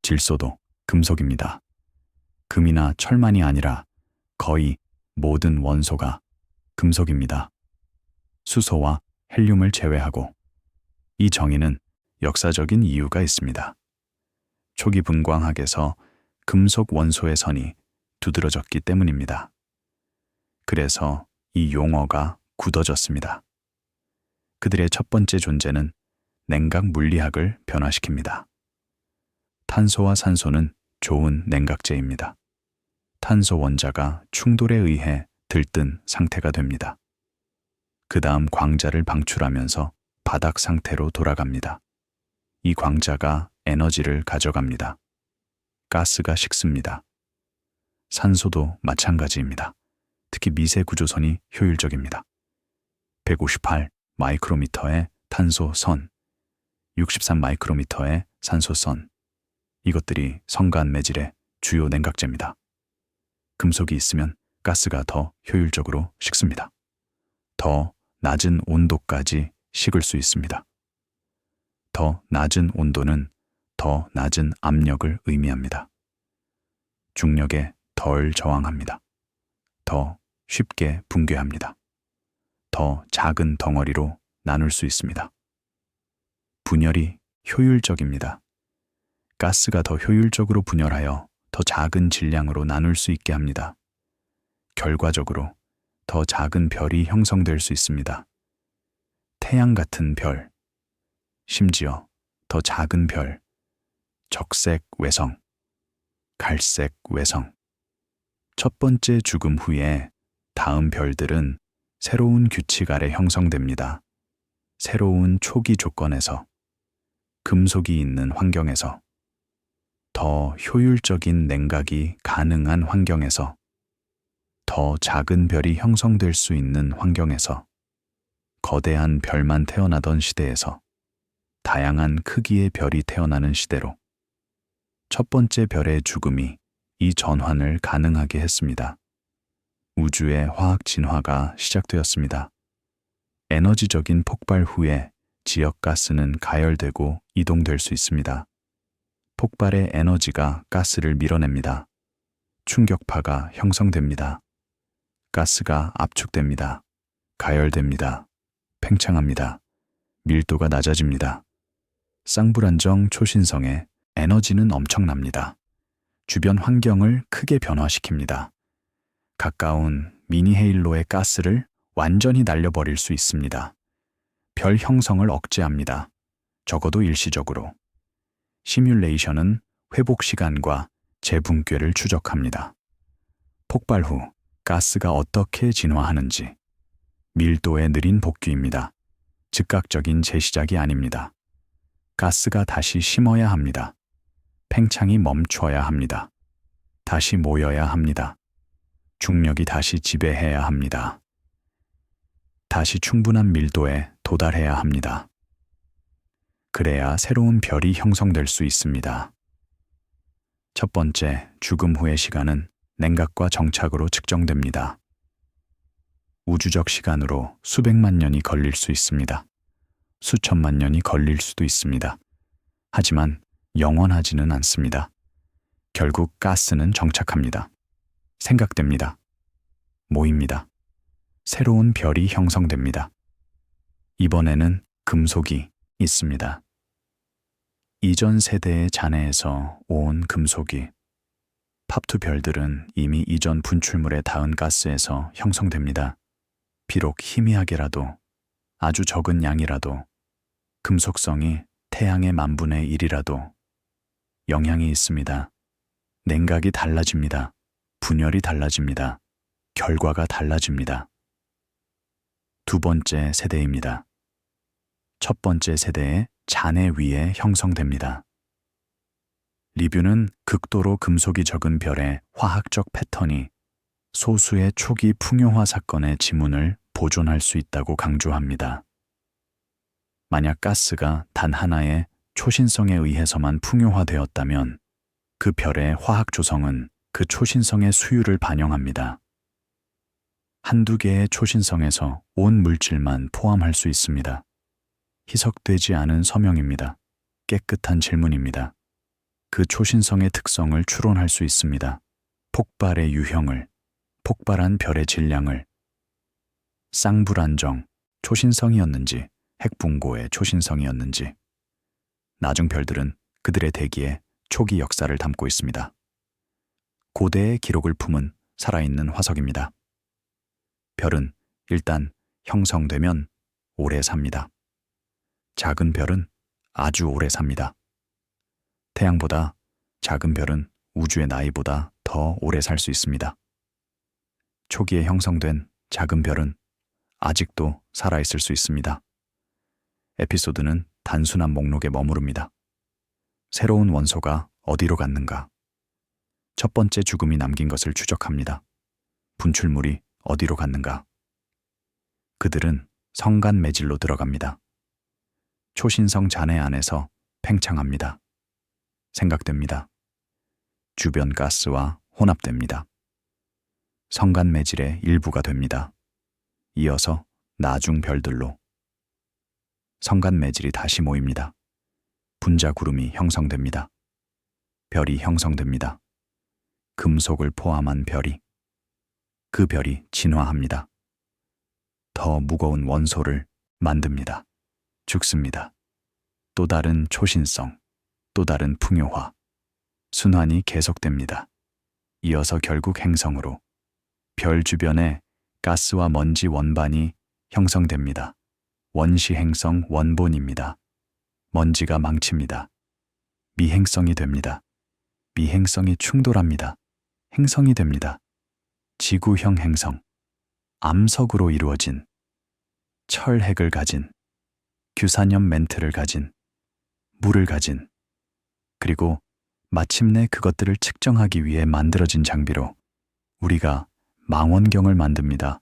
질소도 금속입니다. 금이나 철만이 아니라 거의 모든 원소가 금속입니다. 수소와 헬륨을 제외하고. 이 정의는 역사적인 이유가 있습니다. 초기 분광학에서 금속 원소의 선이 두드러졌기 때문입니다. 그래서 이 용어가 굳어졌습니다. 그들의 첫 번째 존재는 냉각 물리학을 변화시킵니다. 탄소와 산소는 좋은 냉각제입니다. 탄소 원자가 충돌에 의해 들뜬 상태가 됩니다. 그 다음 광자를 방출하면서 바닥 상태로 돌아갑니다. 이 광자가 에너지를 가져갑니다. 가스가 식습니다. 산소도 마찬가지입니다. 특히 미세 구조선이 효율적입니다. 158 마이크로미터의 탄소선, 63 마이크로미터의 산소선. 이것들이 성간 매질의 주요 냉각제입니다. 금속이 있으면 가스가 더 효율적으로 식습니다. 더 낮은 온도까지 식을 수 있습니다. 더 낮은 온도는 더 낮은 압력을 의미합니다. 중력에 덜 저항합니다. 더 쉽게 붕괴합니다. 더 작은 덩어리로 나눌 수 있습니다. 분열이 효율적입니다. 가스가 더 효율적으로 분열하여 더 작은 질량으로 나눌 수 있게 합니다. 결과적으로 더 작은 별이 형성될 수 있습니다. 태양 같은 별, 심지어 더 작은 별, 적색 외성, 갈색 외성. 첫 번째 죽음 후에 다음 별들은 새로운 규칙 아래 형성됩니다. 새로운 초기 조건에서, 금속이 있는 환경에서, 더 효율적인 냉각이 가능한 환경에서, 더 작은 별이 형성될 수 있는 환경에서, 거대한 별만 태어나던 시대에서 다양한 크기의 별이 태어나는 시대로 첫 번째 별의 죽음이 이 전환을 가능하게 했습니다. 우주의 화학 진화가 시작되었습니다. 에너지적인 폭발 후에 지역 가스는 가열되고 이동될 수 있습니다. 폭발의 에너지가 가스를 밀어냅니다. 충격파가 형성됩니다. 가스가 압축됩니다. 가열됩니다. 팽창합니다. 밀도가 낮아집니다. 쌍불안정 초신성의 에너지는 엄청납니다. 주변 환경을 크게 변화시킵니다. 가까운 미니 헤일로의 가스를 완전히 날려버릴 수 있습니다. 별 형성을 억제합니다. 적어도 일시적으로. 시뮬레이션은 회복 시간과 재붕괴를 추적합니다. 폭발 후 가스가 어떻게 진화하는지. 밀도의 느린 복귀입니다. 즉각적인 재시작이 아닙니다. 가스가 다시 심어야 합니다. 팽창이 멈춰야 합니다. 다시 모여야 합니다. 중력이 다시 지배해야 합니다. 다시 충분한 밀도에 도달해야 합니다. 그래야 새로운 별이 형성될 수 있습니다. 첫 번째, 죽음 후의 시간은 냉각과 정착으로 측정됩니다. 우주적 시간으로 수백만 년이 걸릴 수 있습니다. 수천만 년이 걸릴 수도 있습니다. 하지만 영원하지는 않습니다. 결국 가스는 정착합니다. 생각됩니다. 모입니다. 새로운 별이 형성됩니다. 이번에는 금속이 있습니다. 이전 세대의 잔해에서 온 금속이. 팝투 별들은 이미 이전 분출물에 닿은 가스에서 형성됩니다. 비록 희미하게라도, 아주 적은 양이라도, 금속성이 태양의 만분의 1이라도 영향이 있습니다. 냉각이 달라집니다. 분열이 달라집니다. 결과가 달라집니다. 두 번째 세대입니다. 첫 번째 세대의 잔해 위에 형성됩니다. 리뷰는 극도로 금속이 적은 별의 화학적 패턴이 소수의 초기 풍요화 사건의 지문을 보존할 수 있다고 강조합니다. 만약 가스가 단 하나의 초신성에 의해서만 풍요화되었다면 그 별의 화학 조성은 그 초신성의 수율을 반영합니다. 한두 개의 초신성에서 온 물질만 포함할 수 있습니다. 희석되지 않은 서명입니다. 깨끗한 질문입니다. 그 초신성의 특성을 추론할 수 있습니다. 폭발의 유형을, 폭발한 별의 질량을, 쌍불안정, 초신성이었는지 핵붕고의 초신성이었는지, 나중 별들은 그들의 대기에 초기 역사를 담고 있습니다. 고대의 기록을 품은 살아있는 화석입니다. 별은 일단 형성되면 오래 삽니다. 작은 별은 아주 오래 삽니다. 태양보다 작은 별은 우주의 나이보다 더 오래 살 수 있습니다. 초기에 형성된 작은 별은 아직도 살아있을 수 있습니다. 에피소드는 단순한 목록에 머무릅니다. 새로운 원소가 어디로 갔는가? 첫 번째 죽음이 남긴 것을 추적합니다. 분출물이 어디로 갔는가? 그들은 성간 매질로 들어갑니다. 초신성 잔해 안에서 팽창합니다. 생각됩니다. 주변 가스와 혼합됩니다. 성간 매질의 일부가 됩니다. 이어서 나중 별들로 성간 매질이 다시 모입니다. 분자 구름이 형성됩니다. 별이 형성됩니다. 금속을 포함한 별이, 그 별이 진화합니다. 더 무거운 원소를 만듭니다. 죽습니다. 또 다른 초신성, 또 다른 풍요화, 순환이 계속됩니다. 이어서 결국 행성으로, 별 주변에 가스와 먼지 원반이 형성됩니다. 원시 행성 원본입니다. 먼지가 망칩니다. 미행성이 됩니다. 미행성이 충돌합니다. 행성이 됩니다. 지구형 행성, 암석으로 이루어진, 철핵을 가진, 규산염 멘트를 가진, 물을 가진, 그리고 마침내 그것들을 측정하기 위해 만들어진 장비로 우리가 망원경을 만듭니다.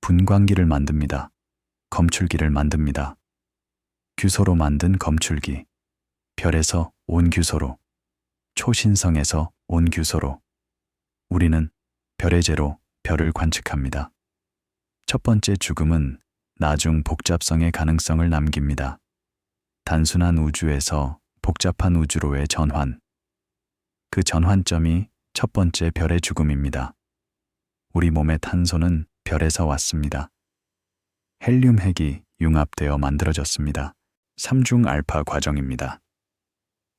분광기를 만듭니다. 검출기를 만듭니다. 규소로 만든 검출기, 별에서 온 규소로, 초신성에서 온 규소로, 우리는 별의 재로 별을 관측합니다. 첫 번째 죽음은 나중 복잡성의 가능성을 남깁니다. 단순한 우주에서 복잡한 우주로의 전환. 그 전환점이 첫 번째 별의 죽음입니다. 우리 몸의 탄소는 별에서 왔습니다. 헬륨 핵이 융합되어 만들어졌습니다. 삼중 알파 과정입니다.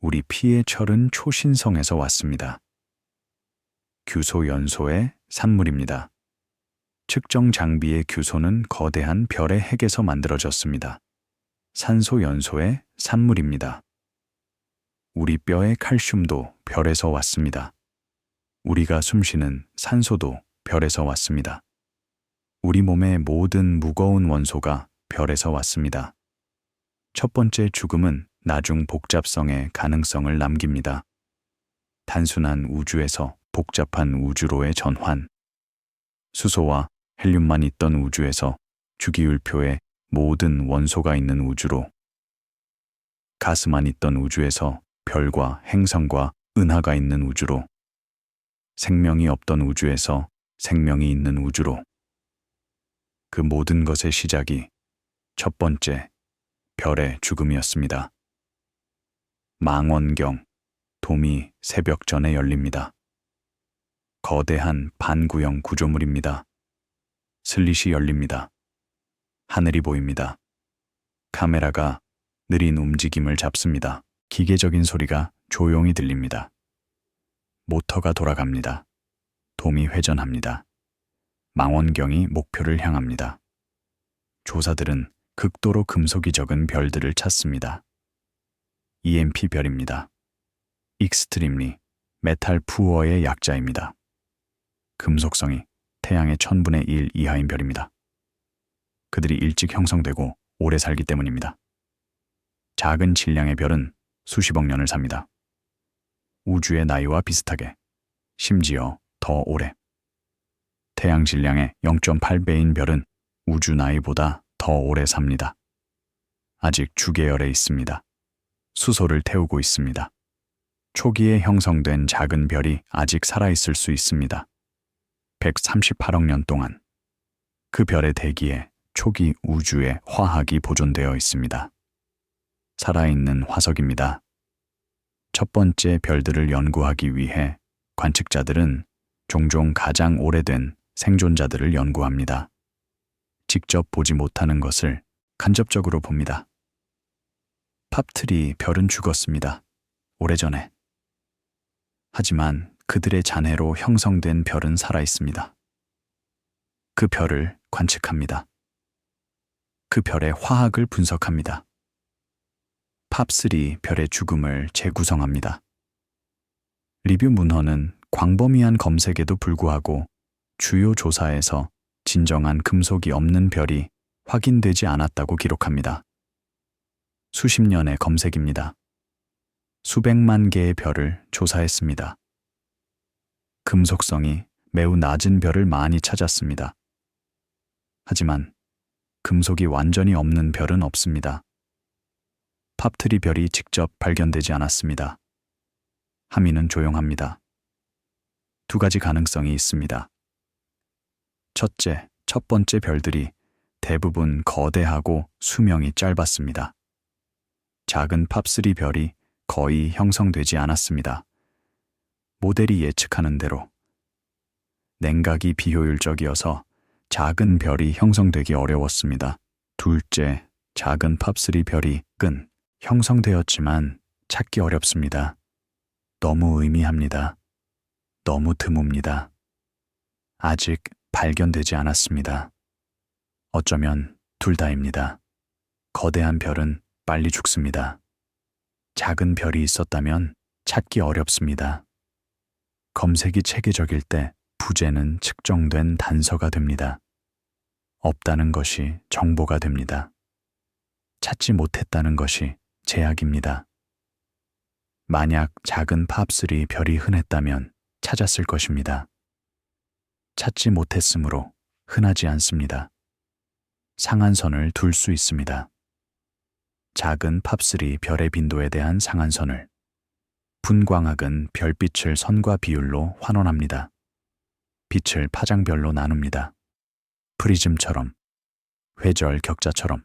우리 피의 철은 초신성에서 왔습니다. 규소 연소의 산물입니다. 측정 장비의 규소는 거대한 별의 핵에서 만들어졌습니다. 산소 연소의 산물입니다. 우리 뼈의 칼슘도 별에서 왔습니다. 우리가 숨쉬는 산소도 별에서 왔습니다. 우리 몸의 모든 무거운 원소가 별에서 왔습니다. 첫 번째 죽음은 나중 복잡성의 가능성을 남깁니다. 단순한 우주에서 복잡한 우주로의 전환. 수소와 헬륨만 있던 우주에서 주기율표에 모든 원소가 있는 우주로, 가스만 있던 우주에서 별과 행성과 은하가 있는 우주로, 생명이 없던 우주에서 생명이 있는 우주로, 그 모든 것의 시작이 첫 번째 별의 죽음이었습니다. 망원경, 돔이 새벽 전에 열립니다. 거대한 반구형 구조물입니다. 슬릿이 열립니다. 하늘이 보입니다. 카메라가 느린 움직임을 잡습니다. 기계적인 소리가 조용히 들립니다. 모터가 돌아갑니다. 돔이 회전합니다. 망원경이 목표를 향합니다. 조사들은 극도로 금속이 적은 별들을 찾습니다. EMP 별입니다. 익스트림리 메탈 푸어의 약자입니다. 금속성이 태양의 1000분의 1 이하인 별입니다. 그들이 일찍 형성되고 오래 살기 때문입니다. 작은 질량의 별은 수십억 년을 삽니다. 우주의 나이와 비슷하게, 심지어 더 오래. 태양 질량의 0.8배인 별은 우주 나이보다 더 오래 삽니다. 아직 주계열에 있습니다. 수소를 태우고 있습니다. 초기에 형성된 작은 별이 아직 살아있을 수 있습니다. 138억 년 동안 그 별의 대기에 초기 우주의 화학이 보존되어 있습니다. 살아있는 화석입니다. 첫 번째 별들을 연구하기 위해 관측자들은 종종 가장 오래된 생존자들을 연구합니다. 직접 보지 못하는 것을 간접적으로 봅니다. 팝트리 별은 죽었습니다. 오래전에. 하지만 그들의 잔해로 형성된 별은 살아있습니다. 그 별을 관측합니다. 그 별의 화학을 분석합니다. 팝3 별의 죽음을 재구성합니다. 리뷰 문헌은 광범위한 검색에도 불구하고 주요 조사에서 진정한 금속이 없는 별이 확인되지 않았다고 기록합니다. 수십 년의 검색입니다. 수백만 개의 별을 조사했습니다. 금속성이 매우 낮은 별을 많이 찾았습니다. 하지만 금속이 완전히 없는 별은 없습니다. 팝트리 별이 직접 발견되지 않았습니다. 함의는 조용합니다. 두 가지 가능성이 있습니다. 첫째, 첫 번째 별들이 대부분 거대하고 수명이 짧았습니다. 작은 팝3 별이 거의 형성되지 않았습니다. 모델이 예측하는 대로 냉각이 비효율적이어서 작은 별이 형성되기 어려웠습니다. 둘째, 작은 팝3 별이 형성되었지만 찾기 어렵습니다. 너무 의미합니다. 너무 드뭅니다. 아직 발견되지 않았습니다. 어쩌면 둘 다입니다. 거대한 별은 빨리 죽습니다. 작은 별이 있었다면 찾기 어렵습니다. 검색이 체계적일 때 부재는 측정된 단서가 됩니다. 없다는 것이 정보가 됩니다. 찾지 못했다는 것이 제약입니다. 만약 작은 팝3 별이 흔했다면 찾았을 것입니다. 찾지 못했으므로 흔하지 않습니다. 상한선을 둘 수 있습니다. 작은 팝3 별의 빈도에 대한 상한선을. 분광학은 별빛을 선과 비율로 환원합니다. 빛을 파장별로 나눕니다. 프리즘처럼, 회절 격자처럼,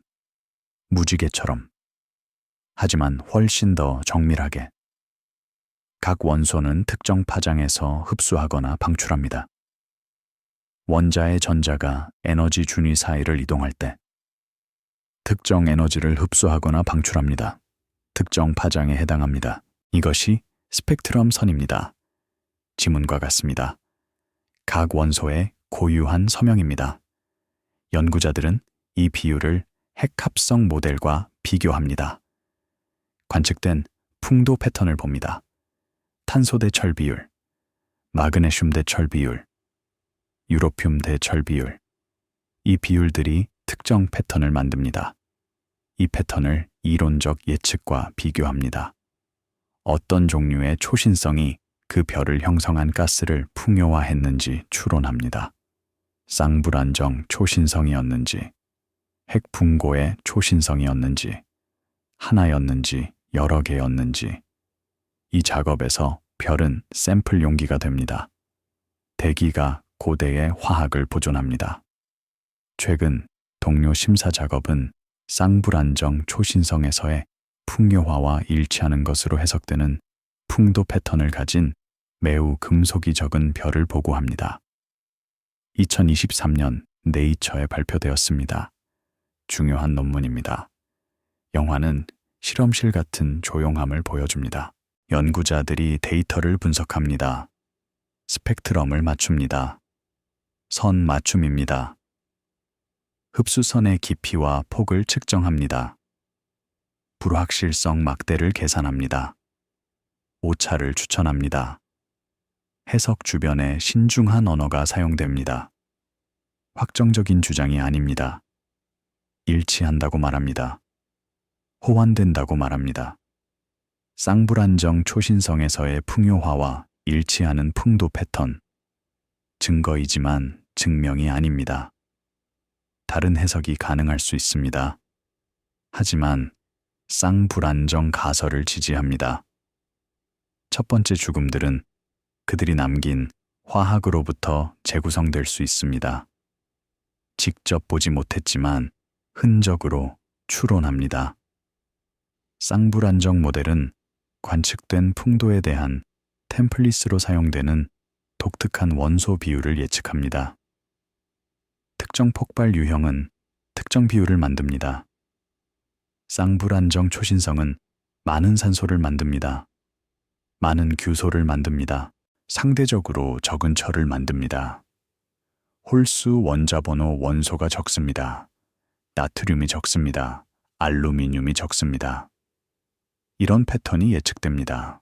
무지개처럼. 하지만 훨씬 더 정밀하게. 각 원소는 특정 파장에서 흡수하거나 방출합니다. 원자의 전자가 에너지 준위 사이를 이동할 때 특정 에너지를 흡수하거나 방출합니다. 특정 파장에 해당합니다. 이것이 스펙트럼 선입니다. 지문과 같습니다. 각 원소의 고유한 서명입니다. 연구자들은 이 비율을 핵합성 모델과 비교합니다. 관측된 풍도 패턴을 봅니다. 탄소 대 철 비율, 마그네슘 대 철 비율, 유로듐 대 철 비율. 이 비율들이 특정 패턴을 만듭니다. 이 패턴을 이론적 예측과 비교합니다. 어떤 종류의 초신성이 그 별을 형성한 가스를 풍요화했는지 추론합니다. 쌍불안정 초신성이었는지, 핵풍고의 초신성이었는지, 하나였는지 여러 개였는지. 이 작업에서 별은 샘플 용기가 됩니다. 대기가 고대의 화학을 보존합니다. 최근 동료 심사 작업은 쌍불안정 초신성에서의 풍요화와 일치하는 것으로 해석되는 풍도 패턴을 가진 매우 금속이 적은 별을 보고합니다. 2023년 네이처에 발표되었습니다. 중요한 논문입니다. 영화는 실험실 같은 조용함을 보여줍니다. 연구자들이 데이터를 분석합니다. 스펙트럼을 맞춥니다. 선 맞춤입니다. 흡수선의 깊이와 폭을 측정합니다. 불확실성 막대를 계산합니다. 오차를 추천합니다. 해석 주변에 신중한 언어가 사용됩니다. 확정적인 주장이 아닙니다. 일치한다고 말합니다. 호환된다고 말합니다. 쌍불안정 초신성에서의 풍요화와 일치하는 풍도 패턴. 증거이지만 증명이 아닙니다. 다른 해석이 가능할 수 있습니다. 하지만 쌍불안정 가설을 지지합니다. 첫 번째 죽음들은 그들이 남긴 화학으로부터 재구성될 수 있습니다. 직접 보지 못했지만 흔적으로 추론합니다. 쌍불안정 모델은 관측된 풍도에 대한 템플릿으로 사용되는 독특한 원소 비율을 예측합니다. 특정 폭발 유형은 특정 비율을 만듭니다. 쌍불안정 초신성은 많은 산소를 만듭니다. 많은 규소를 만듭니다. 상대적으로 적은 철을 만듭니다. 홀수 원자번호 원소가 적습니다. 나트륨이 적습니다. 알루미늄이 적습니다. 이런 패턴이 예측됩니다.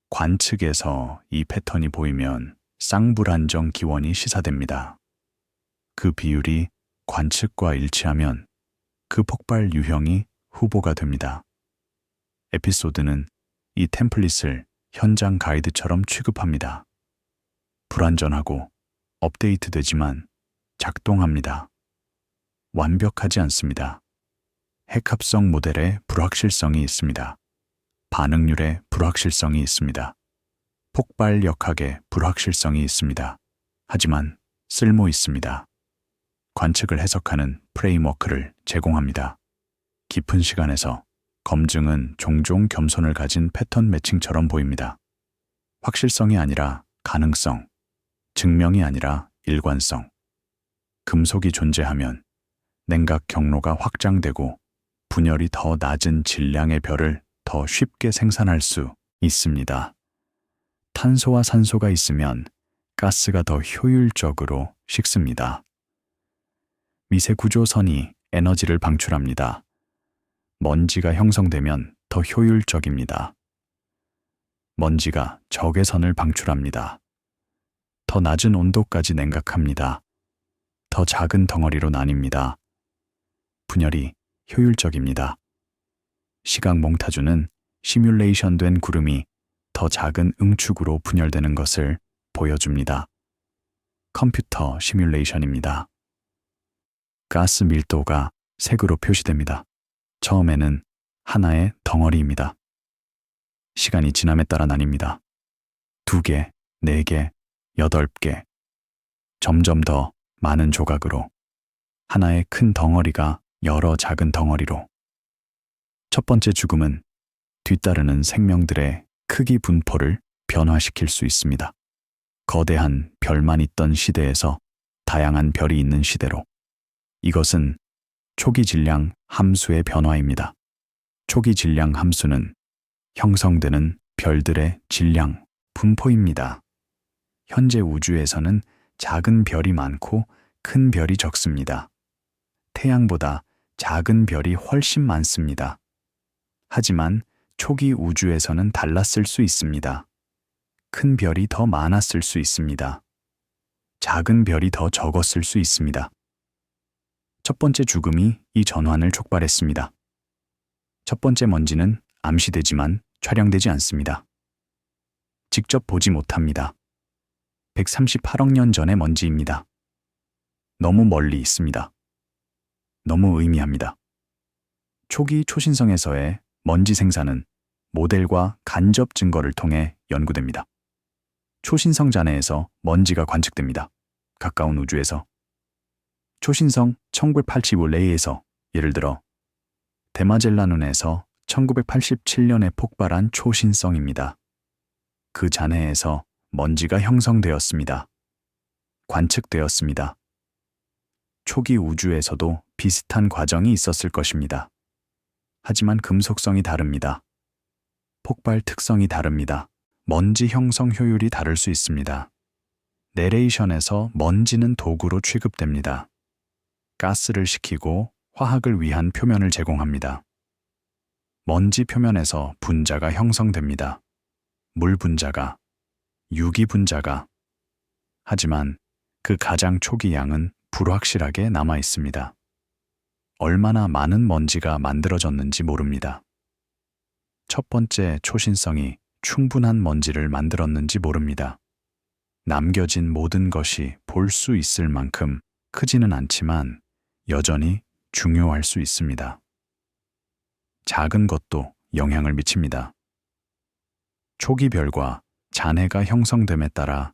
관측에서 이 패턴이 보이면 쌍불안정 기원이 시사됩니다. 그 비율이 관측과 일치하면 그 폭발 유형이 후보가 됩니다. 에피소드는 이 템플릿을 현장 가이드처럼 취급합니다. 불완전하고 업데이트되지만 작동합니다. 완벽하지 않습니다. 핵합성 모델에 불확실성이 있습니다. 반응률에 불확실성이 있습니다. 폭발 역학에 불확실성이 있습니다. 하지만 쓸모 있습니다. 관측을 해석하는 프레임워크를 제공합니다. 깊은 시간에서 검증은 종종 겸손을 가진 패턴 매칭처럼 보입니다. 확실성이 아니라 가능성, 증명이 아니라 일관성. 금속이 존재하면 냉각 경로가 확장되고 분열이 더 낮은 질량의 별을 더 쉽게 생산할 수 있습니다. 탄소와 산소가 있으면 가스가 더 효율적으로 식습니다. 미세 구조선이 에너지를 방출합니다. 먼지가 형성되면 더 효율적입니다. 먼지가 적외선을 방출합니다. 더 낮은 온도까지 냉각합니다. 더 작은 덩어리로 나뉩니다. 분열이 효율적입니다. 시각 몽타주는 시뮬레이션된 구름이 더 작은 응축으로 분열되는 것을 보여줍니다. 컴퓨터 시뮬레이션입니다. 가스 밀도가 색으로 표시됩니다. 처음에는 하나의 덩어리입니다. 시간이 지남에 따라 나뉩니다. 2개, 4개, 8개. 점점 더 많은 조각으로 하나의 큰 덩어리가 여러 작은 덩어리로. 첫 번째 죽음은 뒤따르는 생명들의 크기 분포를 변화시킬 수 있습니다. 거대한 별만 있던 시대에서 다양한 별이 있는 시대로. 이것은 초기 질량 함수의 변화입니다. 초기 질량 함수는 형성되는 별들의 질량 분포입니다. 현재 우주에서는 작은 별이 많고 큰 별이 적습니다. 태양보다 작은 별이 훨씬 많습니다. 하지만 초기 우주에서는 달랐을 수 있습니다. 큰 별이 더 많았을 수 있습니다. 작은 별이 더 적었을 수 있습니다. 첫 번째 죽음이 이 전환을 촉발했습니다. 첫 번째 먼지는 암시되지만 촬영되지 않습니다. 직접 보지 못합니다. 138억 년 전의 먼지입니다. 너무 멀리 있습니다. 너무 의미합니다. 초기 초신성에서의 먼지 생산은 모델과 간접 증거를 통해 연구됩니다. 초신성 잔해에서 먼지가 관측됩니다. 가까운 우주에서. 초신성 1985 레이에서, 예를 들어 데마젤란운에서 1987년에 폭발한 초신성입니다. 그 잔해에서 먼지가 형성되었습니다. 관측되었습니다. 초기 우주에서도 비슷한 과정이 있었을 것입니다. 하지만 금속성이 다릅니다. 폭발 특성이 다릅니다. 먼지 형성 효율이 다를 수 있습니다. 내레이션에서 먼지는 도구로 취급됩니다. 가스를 식히고 화학을 위한 표면을 제공합니다. 먼지 표면에서 분자가 형성됩니다. 물 분자가, 유기 분자가. 하지만 그 가장 초기 양은 불확실하게 남아 있습니다. 얼마나 많은 먼지가 만들어졌는지 모릅니다. 첫 번째 초신성이 충분한 먼지를 만들었는지 모릅니다. 남겨진 모든 것이 볼 수 있을 만큼 크지는 않지만 여전히 중요할 수 있습니다. 작은 것도 영향을 미칩니다. 초기 별과 잔해가 형성됨에 따라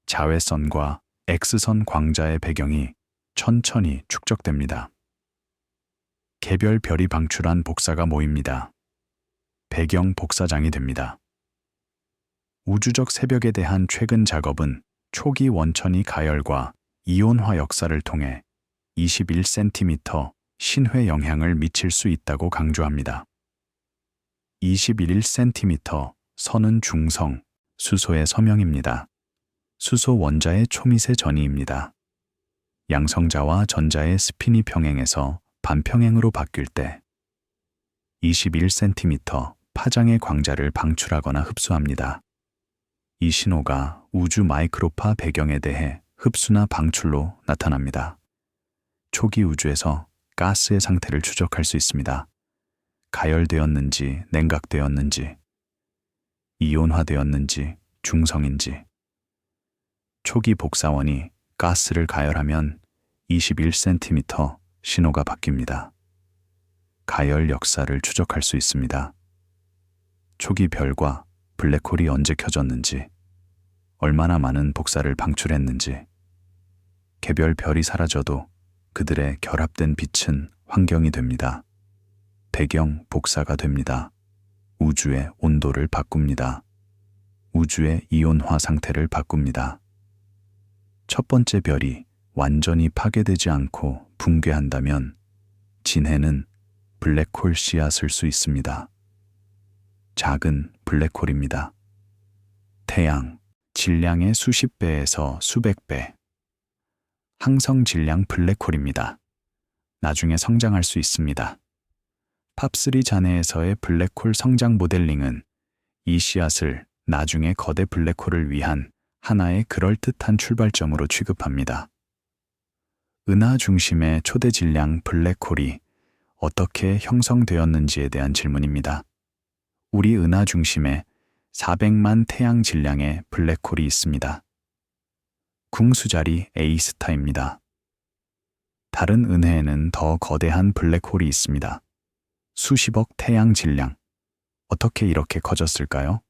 자외선과 X선 광자의 배경이 천천히 축적됩니다. 개별 별이 방출한 복사가 모입니다. 배경 복사장이 됩니다. 우주적 새벽에 대한 최근 작업은 초기 원천이 가열과 이온화 역사를 통해 21cm 신회 영향을 미칠 수 있다고 강조합니다. 21cm 선은 중성, 수소의 서명입니다. 수소 원자의 초미세 전이입니다. 양성자와 전자의 스핀이 평행해서 반평행으로 바뀔 때 21cm 파장의 광자를 방출하거나 흡수합니다. 이 신호가 우주 마이크로파 배경에 대해 흡수나 방출로 나타납니다. 초기 우주에서 가스의 상태를 추적할 수 있습니다. 가열되었는지 냉각되었는지, 이온화되었는지 중성인지. 초기 복사원이 가스를 가열하면 21cm 신호가 바뀝니다. 가열 역사를 추적할 수 있습니다. 초기 별과 블랙홀이 언제 켜졌는지, 얼마나 많은 복사를 방출했는지, 개별 별이 사라져도 그들의 결합된 빛은 환경이 됩니다. 배경 복사가 됩니다. 우주의 온도를 바꿉니다. 우주의 이온화 상태를 바꿉니다. 첫 번째 별이 완전히 파괴되지 않고 붕괴한다면 진해는 블랙홀 씨앗을 수 있습니다. 작은 블랙홀입니다. 태양, 질량의 수십 배에서 수백 배. 항성 질량 블랙홀입니다. 나중에 성장할 수 있습니다. 팝3 잔해에서의 블랙홀 성장 모델링은 이 씨앗을 나중에 거대 블랙홀을 위한 하나의 그럴듯한 출발점으로 취급합니다. 은하 중심의 초대 질량 블랙홀이 어떻게 형성되었는지에 대한 질문입니다. 우리 은하 중심에 400만 태양 질량의 블랙홀이 있습니다. 궁수자리 A스타입니다. 다른 은해에는 더 거대한 블랙홀이 있습니다. 수십억 태양 질량. 어떻게 이렇게 커졌을까요?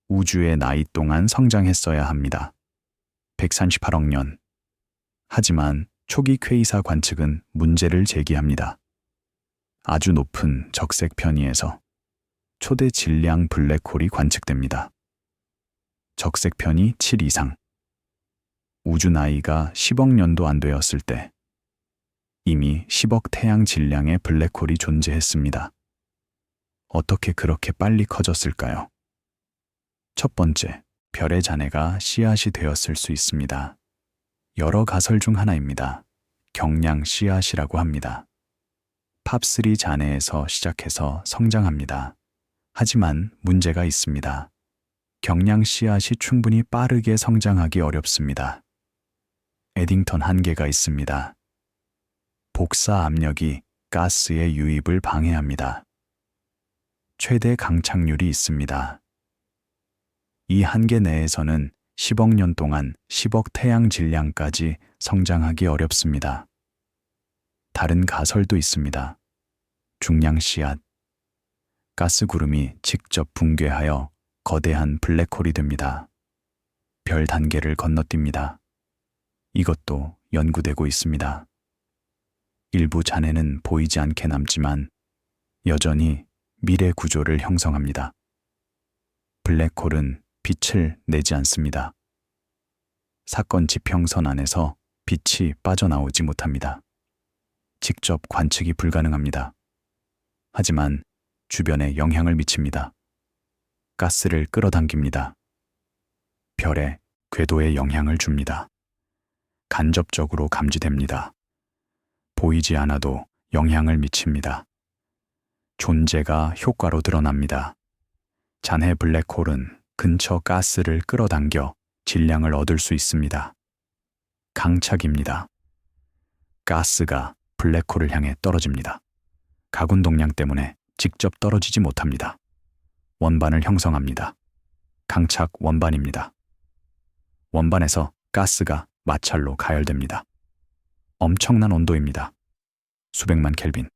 우주의 나이 동안 성장했어야 합니다. 138억 년. 하지만 초기 퀘이사 관측은 문제를 제기합니다. 아주 높은 적색 편의에서 초대 질량 블랙홀이 관측됩니다. 적색 편의 7 이상. 우주 나이가 10억 년도 안 되었을 때 이미 10억 태양 질량의 블랙홀이 존재했습니다. 어떻게 그렇게 빨리 커졌을까요? 첫 번째, 별의 잔해가 씨앗이 되었을 수 있습니다. 여러 가설 중 하나입니다. 경량 씨앗이라고 합니다. 팝3 잔해에서 시작해서 성장합니다. 하지만 문제가 있습니다. 경량 씨앗이 충분히 빠르게 성장하기 어렵습니다. 에딩턴 한계가 있습니다. 복사 압력이 가스의 유입을 방해합니다. 최대 강착률이 있습니다. 이 한계 내에서는 10억 년 동안 10억 태양 질량까지 성장하기 어렵습니다. 다른 가설도 있습니다. 중량 씨앗. 가스 구름이 직접 붕괴하여 거대한 블랙홀이 됩니다. 별 단계를 건너뜁니다. 이것도 연구되고 있습니다. 일부 잔해는 보이지 않게 남지만 여전히 미래 구조를 형성합니다. 블랙홀은 빛을 내지 않습니다. 사건 지평선 안에서 빛이 빠져나오지 못합니다. 직접 관측이 불가능합니다. 하지만 주변에 영향을 미칩니다. 가스를 끌어당깁니다. 별의 궤도에 영향을 줍니다. 간접적으로 감지됩니다. 보이지 않아도 영향을 미칩니다. 존재가 효과로 드러납니다. 잔해 블랙홀은 근처 가스를 끌어당겨 질량을 얻을 수 있습니다. 강착입니다. 가스가 블랙홀을 향해 떨어집니다. 가군동량 때문에 직접 떨어지지 못합니다. 원반을 형성합니다. 강착 원반입니다. 원반에서 가스가 마찰로 가열됩니다. 엄청난 온도입니다. 수백만 켈빈.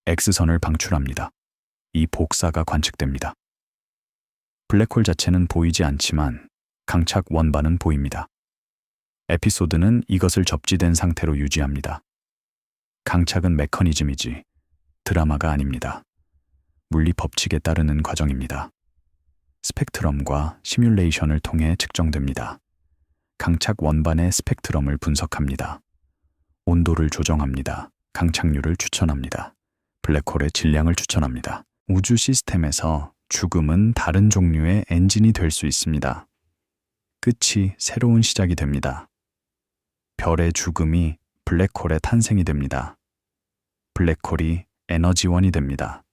X선을 방출합니다. 이 복사가 관측됩니다. 블랙홀 자체는 보이지 않지만 강착 원반은 보입니다. 에피소드는 이것을 접지된 상태로 유지합니다. 강착은 메커니즘이지 드라마가 아닙니다. 물리 법칙에 따르는 과정입니다. 스펙트럼과 시뮬레이션을 통해 측정됩니다. 강착 원반의 스펙트럼을 분석합니다. 온도를 조정합니다. 강착률을 추천합니다. 블랙홀의 질량을 추천합니다. 우주 시스템에서 죽음은 다른 종류의 엔진이 될 수 있습니다. 끝이 새로운 시작이 됩니다. 별의 죽음이 블랙홀의 탄생이 됩니다. 블랙홀이 에너지원이 됩니다.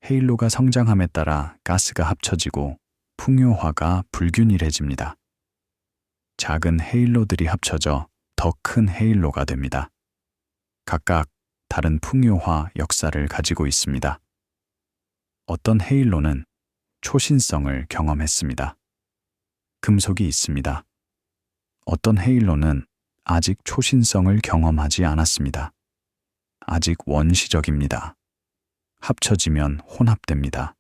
헤일로가 성장함에 따라 가스가 합쳐지고 풍요화가 불균일해집니다. 작은 헤일로들이 합쳐져 더 큰 헤일로가 됩니다. 각각 다른 풍요화 역사를 가지고 있습니다. 어떤 헤일로는 초신성을 경험했습니다. 금속이 있습니다. 어떤 헤일로는 아직 초신성을 경험하지 않았습니다. 아직 원시적입니다. 합쳐지면 혼합됩니다.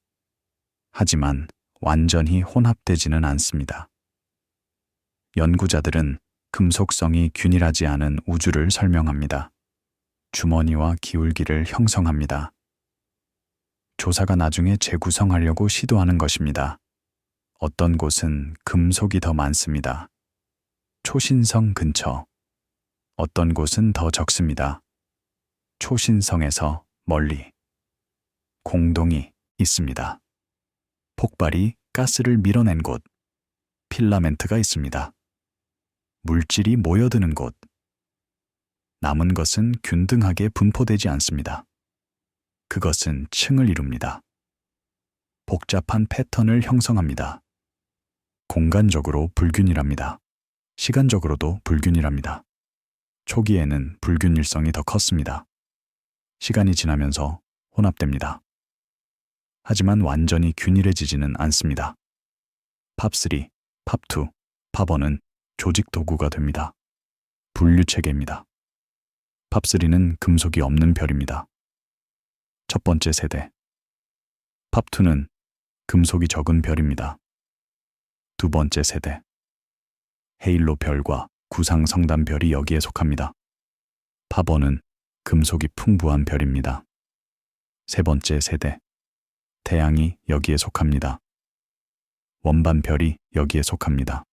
하지만 완전히 혼합되지는 않습니다. 연구자들은 금속성이 균일하지 않은 우주를 설명합니다. 주머니와 기울기를 형성합니다. 조사가 나중에 재구성하려고 시도하는 것입니다. 어떤 곳은 금속이 더 많습니다. 초신성 근처. 어떤 곳은 더 적습니다. 초신성에서 멀리. 공동이 있습니다. 폭발이 가스를 밀어낸 곳. 필라멘트가 있습니다. 물질이 모여드는 곳. 남은 것은 균등하게 분포되지 않습니다. 그것은 층을 이룹니다. 복잡한 패턴을 형성합니다. 공간적으로 불균일합니다. 시간적으로도 불균일합니다. 초기에는 불균일성이 더 컸습니다. 시간이 지나면서 혼합됩니다. 하지만 완전히 균일해지지는 않습니다. 팝3, 팝2, 팝1은 조직 도구가 됩니다. 분류 체계입니다. 팝3는 금속이 없는 별입니다. 첫 번째 세대. 팝2는 금속이 적은 별입니다. 두 번째 세대. 헤일로 별과 구상 성단 별이 여기에 속합니다. 팝1은 금속이 풍부한 별입니다. 세 번째 세대. 태양이 여기에 속합니다. 원반 별이 여기에 속합니다.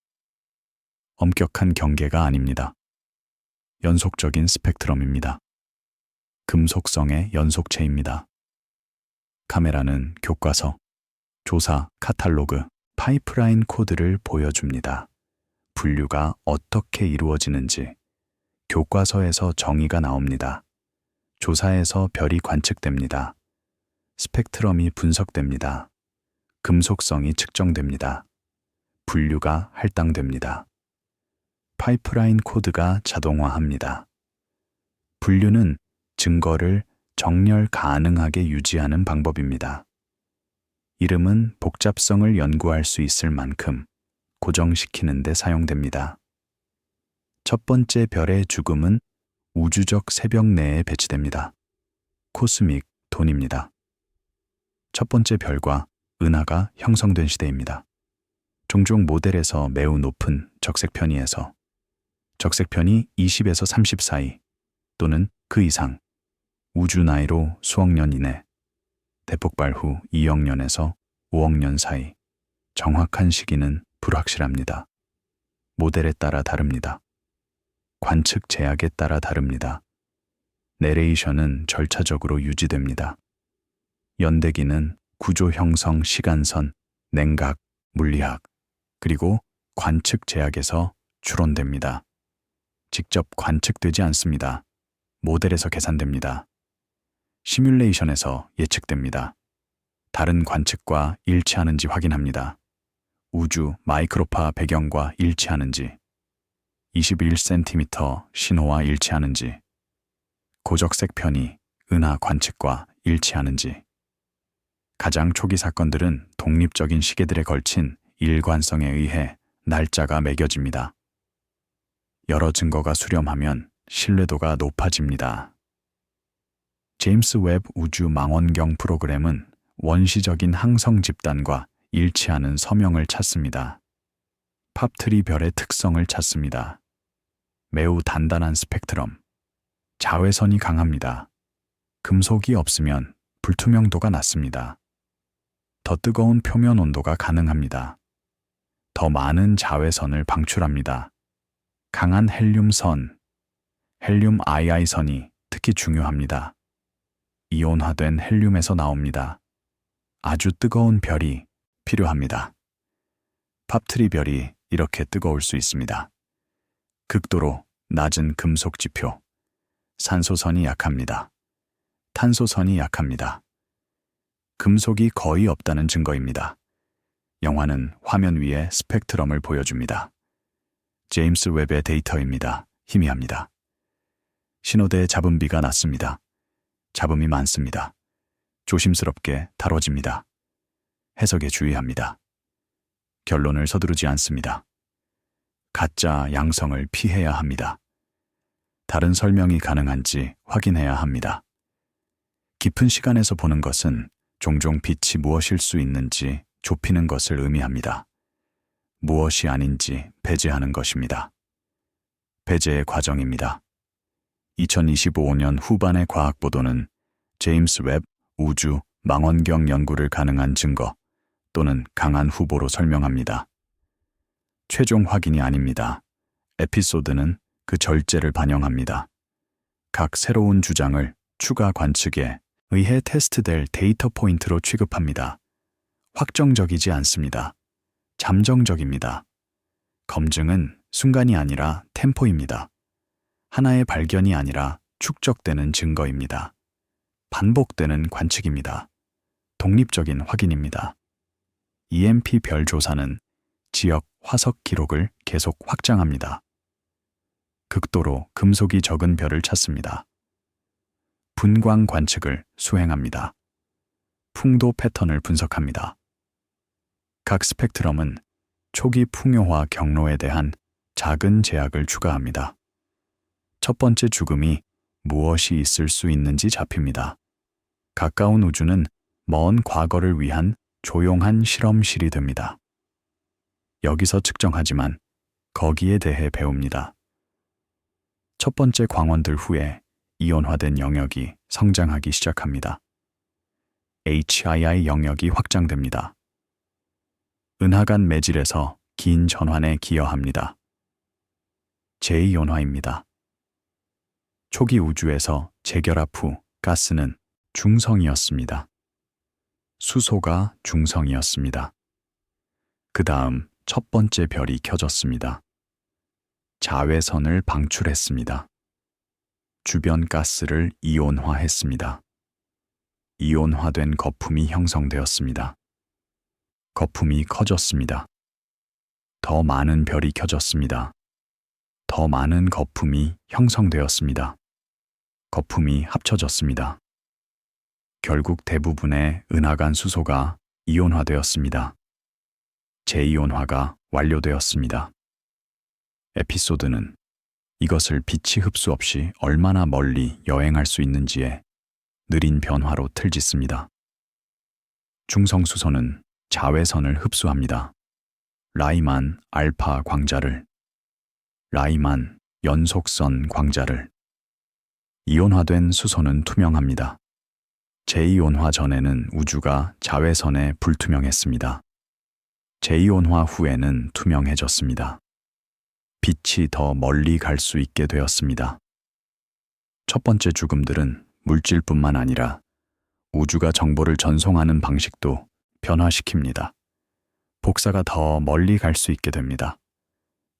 엄격한 경계가 아닙니다. 연속적인 스펙트럼입니다. 금속성의 연속체입니다. 카메라는 교과서, 조사, 카탈로그, 파이프라인 코드를 보여줍니다. 분류가 어떻게 이루어지는지, 교과서에서 정의가 나옵니다. 조사에서 별이 관측됩니다. 스펙트럼이 분석됩니다. 금속성이 측정됩니다. 분류가 할당됩니다. 파이프라인 코드가 자동화합니다. 분류는 증거를 정렬 가능하게 유지하는 방법입니다. 이름은 복잡성을 연구할 수 있을 만큼 고정시키는 데 사용됩니다. 첫 번째 별의 죽음은 우주적 새벽 내에 배치됩니다. 코스믹 돈입니다. 첫 번째 별과 은하가 형성된 시대입니다. 종종 모델에서 매우 높은 적색 편의에서 적색 편의 20에서 30 사이 또는 그 이상 우주 나이로 수억 년 이내 대폭발 후 2억 년에서 5억 년 사이 정확한 시기는 불확실합니다. 모델에 따라 다릅니다. 관측 제약에 따라 다릅니다. 내레이션은 절차적으로 유지됩니다. 연대기는 구조 형성 시간선, 냉각, 물리학, 그리고 관측 제약에서 추론됩니다. 직접 관측되지 않습니다. 모델에서 계산됩니다. 시뮬레이션에서 예측됩니다. 다른 관측과 일치하는지 확인합니다. 우주 마이크로파 배경과 일치하는지, 21cm 신호와 일치하는지, 고적색 편이 은하 관측과 일치하는지. 가장 초기 사건들은 독립적인 시계들에 걸친 일관성에 의해 날짜가 매겨집니다. 여러 증거가 수렴하면 신뢰도가 높아집니다. 제임스 웹 우주 망원경 프로그램은 원시적인 항성 집단과 일치하는 서명을 찾습니다. 팝3 별의 특성을 찾습니다. 매우 단단한 스펙트럼, 자외선이 강합니다. 금속이 없으면 불투명도가 낮습니다. 더 뜨거운 표면 온도가 가능합니다. 더 많은 자외선을 방출합니다. 강한 헬륨선, 헬륨 II선이 특히 중요합니다. 이온화된 헬륨에서 나옵니다. 아주 뜨거운 별이 필요합니다. 팝트리 별이 이렇게 뜨거울 수 있습니다. 극도로 낮은 금속 지표, 산소선이 약합니다. 탄소선이 약합니다. 금속이 거의 없다는 증거입니다. 영화는 화면 위에 스펙트럼을 보여줍니다. 제임스 웹의 데이터입니다. 희미합니다. 신호대의 잡음비가 낮습니다. 잡음이 많습니다. 조심스럽게 다뤄집니다. 해석에 주의합니다. 결론을 서두르지 않습니다. 가짜 양성을 피해야 합니다. 다른 설명이 가능한지 확인해야 합니다. 깊은 시간에서 보는 것은 종종 빛이 무엇일 수 있는지 좁히는 것을 의미합니다. 무엇이 아닌지 배제하는 것입니다. 배제의 과정입니다. 2025년 후반의 과학 보도는 제임스 웹 우주 망원경 연구를 가능한 증거 또는 강한 후보로 설명합니다. 최종 확인이 아닙니다. 에피소드는 그 절제를 반영합니다. 각 새로운 주장을 추가 관측에 의해 테스트될 데이터 포인트로 취급합니다. 확정적이지 않습니다. 잠정적입니다. 검증은 순간이 아니라 템포입니다. 하나의 발견이 아니라 축적되는 증거입니다. 반복되는 관측입니다. 독립적인 확인입니다. EMP 별 조사는 지역 화석 기록을 계속 확장합니다. 극도로 금속이 적은 별을 찾습니다. 분광 관측을 수행합니다. 풍도 패턴을 분석합니다. 각 스펙트럼은 초기 풍요화 경로에 대한 작은 제약을 추가합니다. 첫 번째 죽음이 무엇이 있을 수 있는지 잡힙니다. 가까운 우주는 먼 과거를 위한 조용한 실험실이 됩니다. 여기서 측정하지만 거기에 대해 배웁니다. 첫 번째 광원들 후에 이온화된 영역이 성장하기 시작합니다. HII 영역이 확장됩니다. 은하간 매질에서 긴 전환에 기여합니다. 재이온화입니다. 초기 우주에서 재결합 후 가스는 중성이었습니다. 수소가 중성이었습니다. 그 다음 첫 번째 별이 켜졌습니다. 자외선을 방출했습니다. 주변 가스를 이온화했습니다. 이온화된 거품이 형성되었습니다. 거품이 커졌습니다. 더 많은 별이 켜졌습니다. 더 많은 거품이 형성되었습니다. 거품이 합쳐졌습니다. 결국 대부분의 은하간 수소가 이온화되었습니다. 재이온화가 완료되었습니다. 에피소드는 이것을 빛이 흡수 없이 얼마나 멀리 여행할 수 있는지에 느린 변화로 틀짓습니다. 중성수소는 자외선을 흡수합니다. 라이만 알파 광자를, 라이만 연속선 광자를. 이온화된 수소는 투명합니다. 재이온화 전에는 우주가 자외선에 불투명했습니다. 재이온화 후에는 투명해졌습니다. 빛이 더 멀리 갈 수 있게 되었습니다. 첫 번째 죽음들은 물질뿐만 아니라 우주가 정보를 전송하는 방식도 변화시킵니다. 복사가 더 멀리 갈 수 있게 됩니다.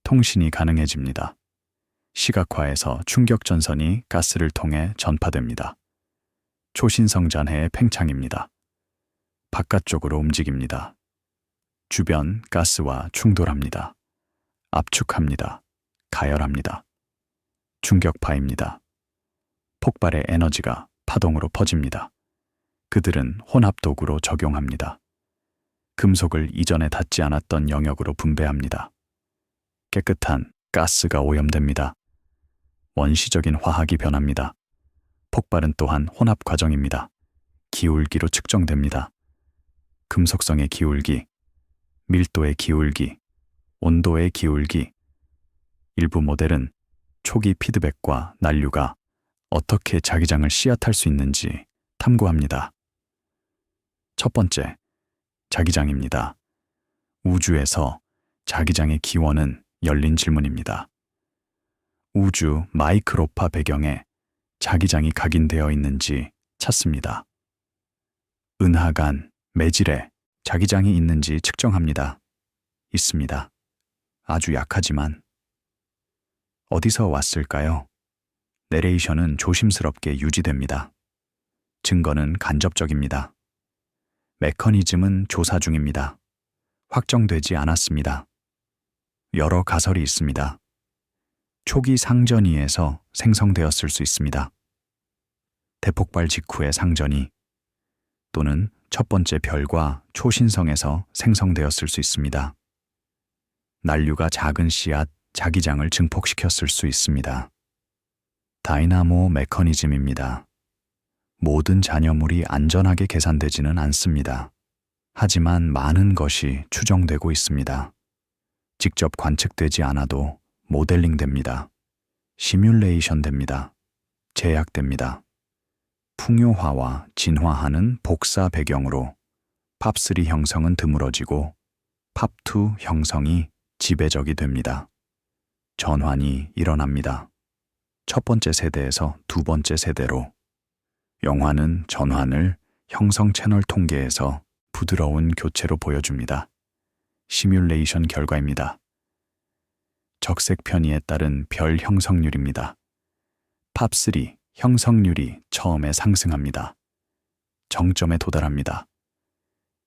통신이 가능해집니다. 시각화에서 충격전선이 가스를 통해 전파됩니다. 초신성잔해의 팽창입니다. 바깥쪽으로 움직입니다. 주변 가스와 충돌합니다. 압축합니다. 가열합니다. 충격파입니다. 폭발의 에너지가 파동으로 퍼집니다. 그들은 혼합도구로 적용합니다. 금속을 이전에 닿지 않았던 영역으로 분배합니다. 깨끗한 가스가 오염됩니다. 원시적인 화학이 변합니다. 폭발은 또한 혼합 과정입니다. 기울기로 측정됩니다. 금속성의 기울기, 밀도의 기울기, 온도의 기울기. 일부 모델은 초기 피드백과 난류가 어떻게 자기장을 씨앗할 수 있는지 탐구합니다. 첫 번째, 자기장입니다. 우주에서 자기장의 기원은 열린 질문입니다. 우주 마이크로파 배경에 자기장이 각인되어 있는지 찾습니다. 은하간, 매질에 자기장이 있는지 측정합니다. 있습니다. 아주 약하지만. 어디서 왔을까요? 내레이션은 조심스럽게 유지됩니다. 증거는 간접적입니다. 메커니즘은 조사 중입니다. 확정되지 않았습니다. 여러 가설이 있습니다. 초기 상전이에서 생성되었을 수 있습니다. 대폭발 직후의 상전이 또는 첫 번째 별과 초신성에서 생성되었을 수 있습니다. 난류가 작은 씨앗, 자기장을 증폭시켰을 수 있습니다. 다이나모 메커니즘입니다. 모든 잔여물이 안전하게 계산되지는 않습니다. 하지만 많은 것이 추정되고 있습니다. 직접 관측되지 않아도 모델링 됩니다. 시뮬레이션 됩니다. 제약됩니다. 풍요화와 진화하는 복사 배경으로 팝3 형성은 드물어지고 팝2 형성이 지배적이 됩니다. 전환이 일어납니다. 첫 번째 세대에서 두 번째 세대로. 영화는 전환을 형성 채널 통계에서 부드러운 교체로 보여줍니다. 시뮬레이션 결과입니다. 적색 편의에 따른 별 형성률입니다. 팝3 형성률이 처음에 상승합니다. 정점에 도달합니다.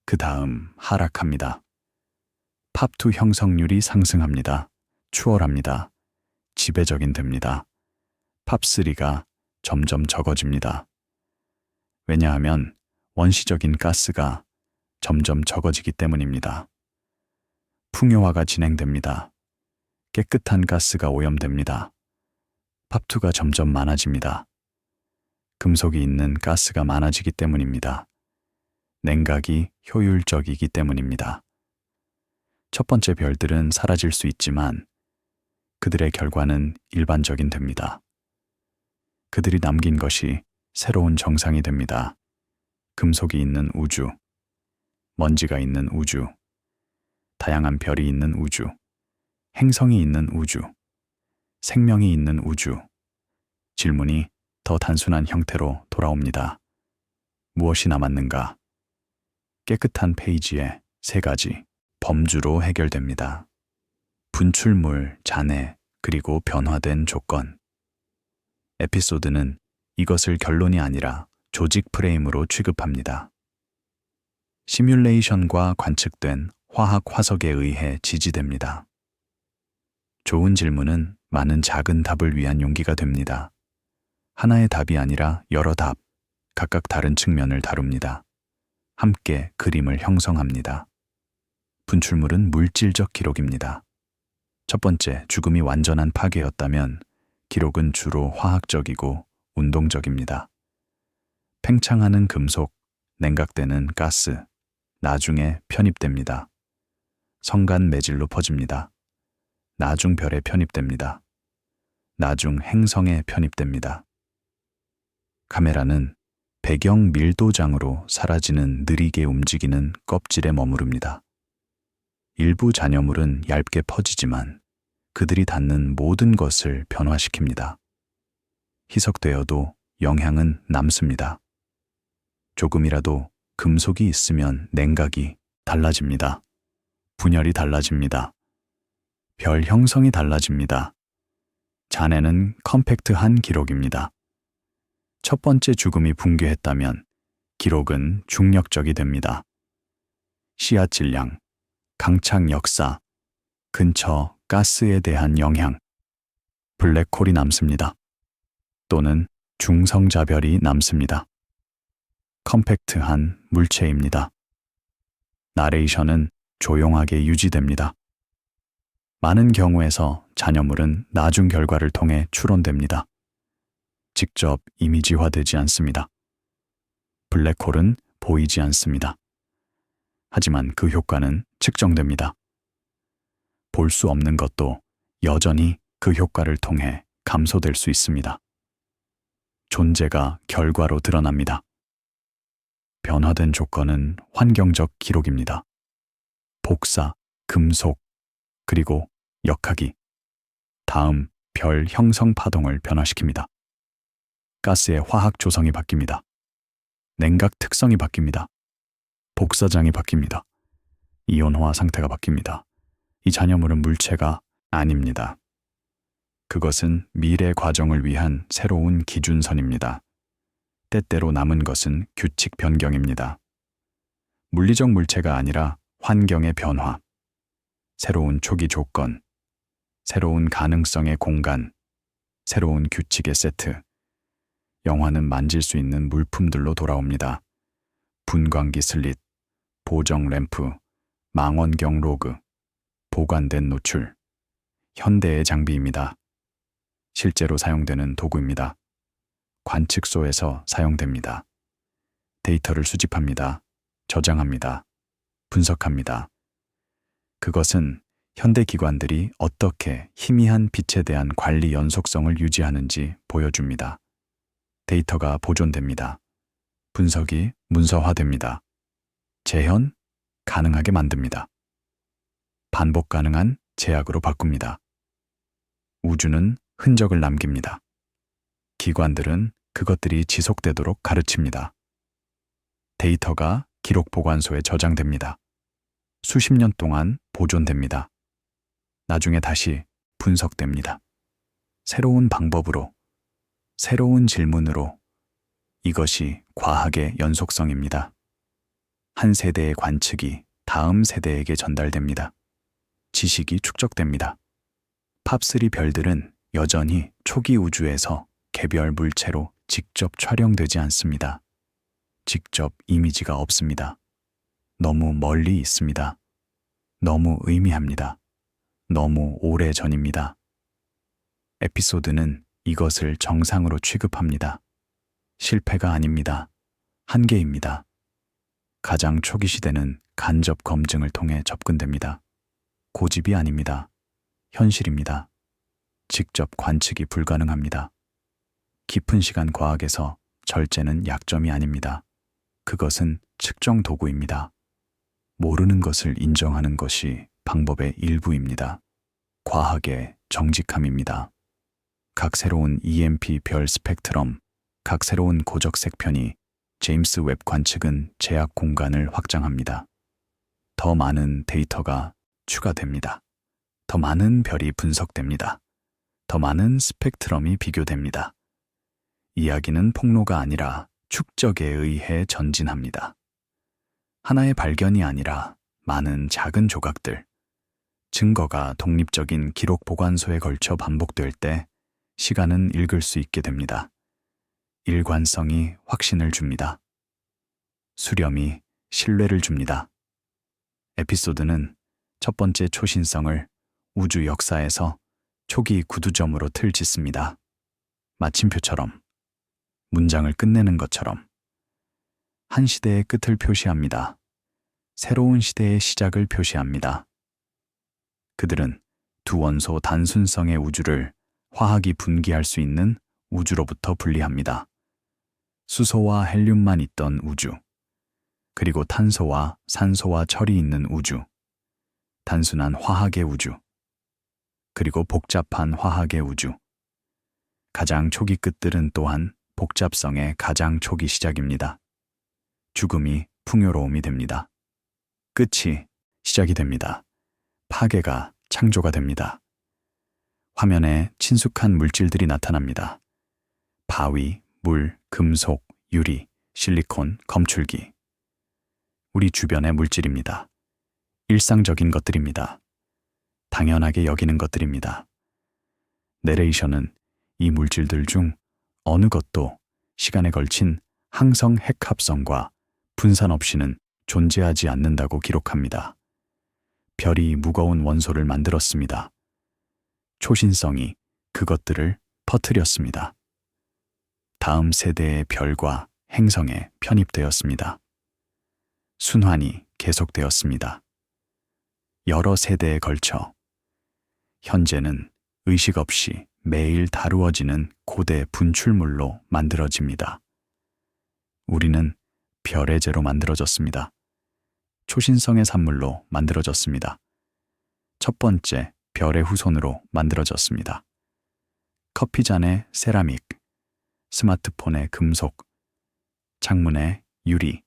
그 다음 하락합니다. 팝2 형성률이 상승합니다. 추월합니다. 지배적인 됩니다. 팝3가 점점 적어집니다. 왜냐하면 원시적인 가스가 점점 적어지기 때문입니다. 풍요화가 진행됩니다. 깨끗한 가스가 오염됩니다. 팝2가 점점 많아집니다. 금속이 있는 가스가 많아지기 때문입니다. 냉각이 효율적이기 때문입니다. 첫 번째 별들은 사라질 수 있지만 그들의 결과는 일반적인 됩니다. 그들이 남긴 것이 새로운 정상이 됩니다. 금속이 있는 우주, 먼지가 있는 우주, 다양한 별이 있는 우주, 행성이 있는 우주, 생명이 있는 우주. 질문이 더 단순한 형태로 돌아옵니다. 무엇이 남았는가? 깨끗한 페이지에 세 가지 범주로 해결됩니다. 분출물, 잔해, 그리고 변화된 조건. 에피소드는 이것을 결론이 아니라 조직 프레임으로 취급합니다. 시뮬레이션과 관측된 화학 화석에 의해 지지됩니다. 좋은 질문은 많은 작은 답을 위한 용기가 됩니다. 하나의 답이 아니라 여러 답, 각각 다른 측면을 다룹니다. 함께 그림을 형성합니다. 분출물은 물질적 기록입니다. 첫 번째, 죽음이 완전한 파괴였다면 기록은 주로 화학적이고 운동적입니다. 팽창하는 금속, 냉각되는 가스, 나중에 편입됩니다. 성간 매질로 퍼집니다. 나중 별에 편입됩니다. 나중 행성에 편입됩니다. 카메라는 배경 밀도장으로 사라지는 느리게 움직이는 껍질에 머무릅니다. 일부 잔여물은 얇게 퍼지지만 그들이 닿는 모든 것을 변화시킵니다. 희석되어도 영향은 남습니다. 조금이라도 금속이 있으면 냉각이 달라집니다. 분열이 달라집니다. 별 형성이 달라집니다. 잔해는 컴팩트한 기록입니다. 첫 번째 죽음이 붕괴했다면 기록은 중력적이 됩니다. 씨앗 질량, 강착 역사, 근처 가스에 대한 영향, 블랙홀이 남습니다. 또는 중성자별이 남습니다. 컴팩트한 물체입니다. 나레이션은 조용하게 유지됩니다. 많은 경우에서 잔여물은 나중 결과를 통해 추론됩니다. 직접 이미지화되지 않습니다. 블랙홀은 보이지 않습니다. 하지만 그 효과는 측정됩니다. 볼 수 없는 것도 여전히 그 효과를 통해 감소될 수 있습니다. 존재가 결과로 드러납니다. 변화된 조건은 환경적 기록입니다. 복사, 금속, 그리고 역학이 다음 별 형성 파동을 변화시킵니다. 가스의 화학 조성이 바뀝니다. 냉각 특성이 바뀝니다. 복사장이 바뀝니다. 이온화 상태가 바뀝니다. 이 잔여물은 물체가 아닙니다. 그것은 미래 과정을 위한 새로운 기준선입니다. 때때로 남은 것은 규칙 변경입니다. 물리적 물체가 아니라 환경의 변화, 새로운 초기 조건, 새로운 가능성의 공간, 새로운 규칙의 세트. 영화는 만질 수 있는 물품들로 돌아옵니다. 분광기 슬릿, 보정 램프, 망원경 로그, 보관된 노출. 현대의 장비입니다. 실제로 사용되는 도구입니다. 관측소에서 사용됩니다. 데이터를 수집합니다. 저장합니다. 분석합니다. 그것은 현대 기관들이 어떻게 희미한 빛에 대한 관리 연속성을 유지하는지 보여줍니다. 데이터가 보존됩니다. 분석이 문서화됩니다. 재현 가능하게 만듭니다. 반복 가능한 제약으로 바꿉니다. 우주는 흔적을 남깁니다. 기관들은 그것들이 지속되도록 가르칩니다. 데이터가 기록 보관소에 저장됩니다. 수십 년 동안 보존됩니다. 나중에 다시 분석됩니다. 새로운 방법으로, 새로운 질문으로. 이것이 과학의 연속성입니다. 한 세대의 관측이 다음 세대에게 전달됩니다. 지식이 축적됩니다. 팝3 별들은 여전히 초기 우주에서 개별 물체로 직접 촬영되지 않습니다. 직접 이미지가 없습니다. 너무 멀리 있습니다. 너무 의미합니다. 너무 오래 전입니다. 에피소드는 이것을 정상으로 취급합니다. 실패가 아닙니다. 한계입니다. 가장 초기 시대는 간접 검증을 통해 접근됩니다. 고집이 아닙니다. 현실입니다. 직접 관측이 불가능합니다. 깊은 시간 과학에서 절제는 약점이 아닙니다. 그것은 측정 도구입니다. 모르는 것을 인정하는 것이 방법의 일부입니다. 과학의 정직함입니다. 각 새로운 EMP 별 스펙트럼, 각 새로운 고적 색편이 제임스 웹 관측은 제약 공간을 확장합니다. 더 많은 데이터가 추가됩니다. 더 많은 별이 분석됩니다. 더 많은 스펙트럼이 비교됩니다. 이야기는 폭로가 아니라 축적에 의해 전진합니다. 하나의 발견이 아니라 많은 작은 조각들, 증거가 독립적인 기록 보관소에 걸쳐 반복될 때 시간은 읽을 수 있게 됩니다. 일관성이 확신을 줍니다. 수렴이 신뢰를 줍니다. 에피소드는 첫 번째 초신성을 우주 역사에서 초기 구두점으로 틀짓습니다. 마침표처럼, 문장을 끝내는 것처럼. 한 시대의 끝을 표시합니다. 새로운 시대의 시작을 표시합니다. 그들은 두 원소 단순성의 우주를 화학이 분기할 수 있는 우주로부터 분리합니다. 수소와 헬륨만 있던 우주, 그리고 탄소와 산소와 철이 있는 우주, 단순한 화학의 우주, 그리고 복잡한 화학의 우주. 가장 초기 끝들은 또한 복잡성의 가장 초기 시작입니다. 죽음이 풍요로움이 됩니다. 끝이 시작이 됩니다. 파괴가 창조가 됩니다. 화면에 친숙한 물질들이 나타납니다. 바위, 물, 금속, 유리, 실리콘, 검출기. 우리 주변의 물질입니다. 일상적인 것들입니다. 당연하게 여기는 것들입니다. 내레이션은 이 물질들 중 어느 것도 시간에 걸친 항성 핵합성과 분산 없이는 존재하지 않는다고 기록합니다. 별이 무거운 원소를 만들었습니다. 초신성이 그것들을 퍼뜨렸습니다. 다음 세대의 별과 행성에 편입되었습니다. 순환이 계속되었습니다. 여러 세대에 걸쳐. 현재는 의식 없이 매일 다루어지는 고대 분출물로 만들어집니다. 우리는 별의 재로 만들어졌습니다. 초신성의 산물로 만들어졌습니다. 첫 번째, 별의 후손으로 만들어졌습니다. 커피잔의 세라믹, 스마트폰의 금속, 창문의 유리,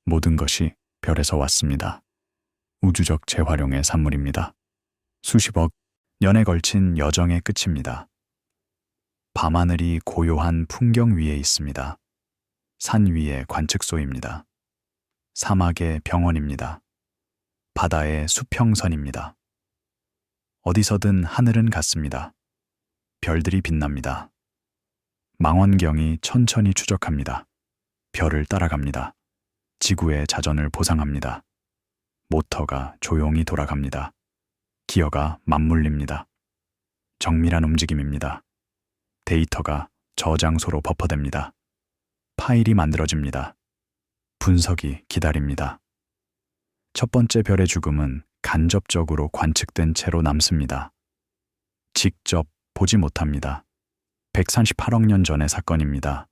모든 것이 별에서 왔습니다. 우주적 재활용의 산물입니다. 수십억 년에 걸친 여정의 끝입니다. 밤하늘이 고요한 풍경 위에 있습니다. 산 위의 관측소입니다. 사막의 병원입니다. 바다의 수평선입니다. 어디서든 하늘은 같습니다. 별들이 빛납니다. 망원경이 천천히 추적합니다. 별을 따라갑니다. 지구의 자전을 보상합니다. 모터가 조용히 돌아갑니다. 기어가 맞물립니다. 정밀한 움직임입니다. 데이터가 저장소로 버퍼됩니다. 파일이 만들어집니다. 분석이 기다립니다. 첫 번째 별의 죽음은 간접적으로 관측된 채로 남습니다. 직접 보지 못합니다. 138억 년 전의 사건입니다.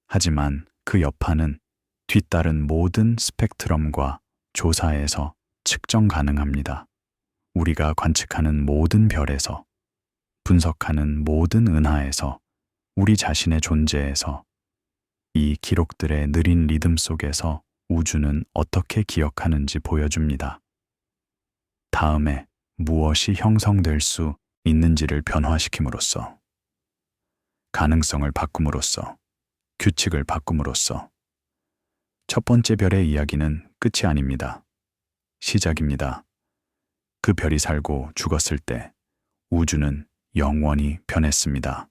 하지만 그 여파는 뒤따른 모든 스펙트럼과 조사에서 측정 가능합니다. 우리가 관측하는 모든 별에서, 분석하는 모든 은하에서, 우리 자신의 존재에서, 이 기록들의 느린 리듬 속에서 우주는 어떻게 기억하는지 보여줍니다. 다음에 무엇이 형성될 수 있는지를 변화시킴으로써, 가능성을 바꿈으로써, 규칙을 바꿈으로써 첫 번째 별의 이야기는 끝이 아닙니다. 시작입니다. 그 별이 살고 죽었을 때 우주는 영원히 변했습니다.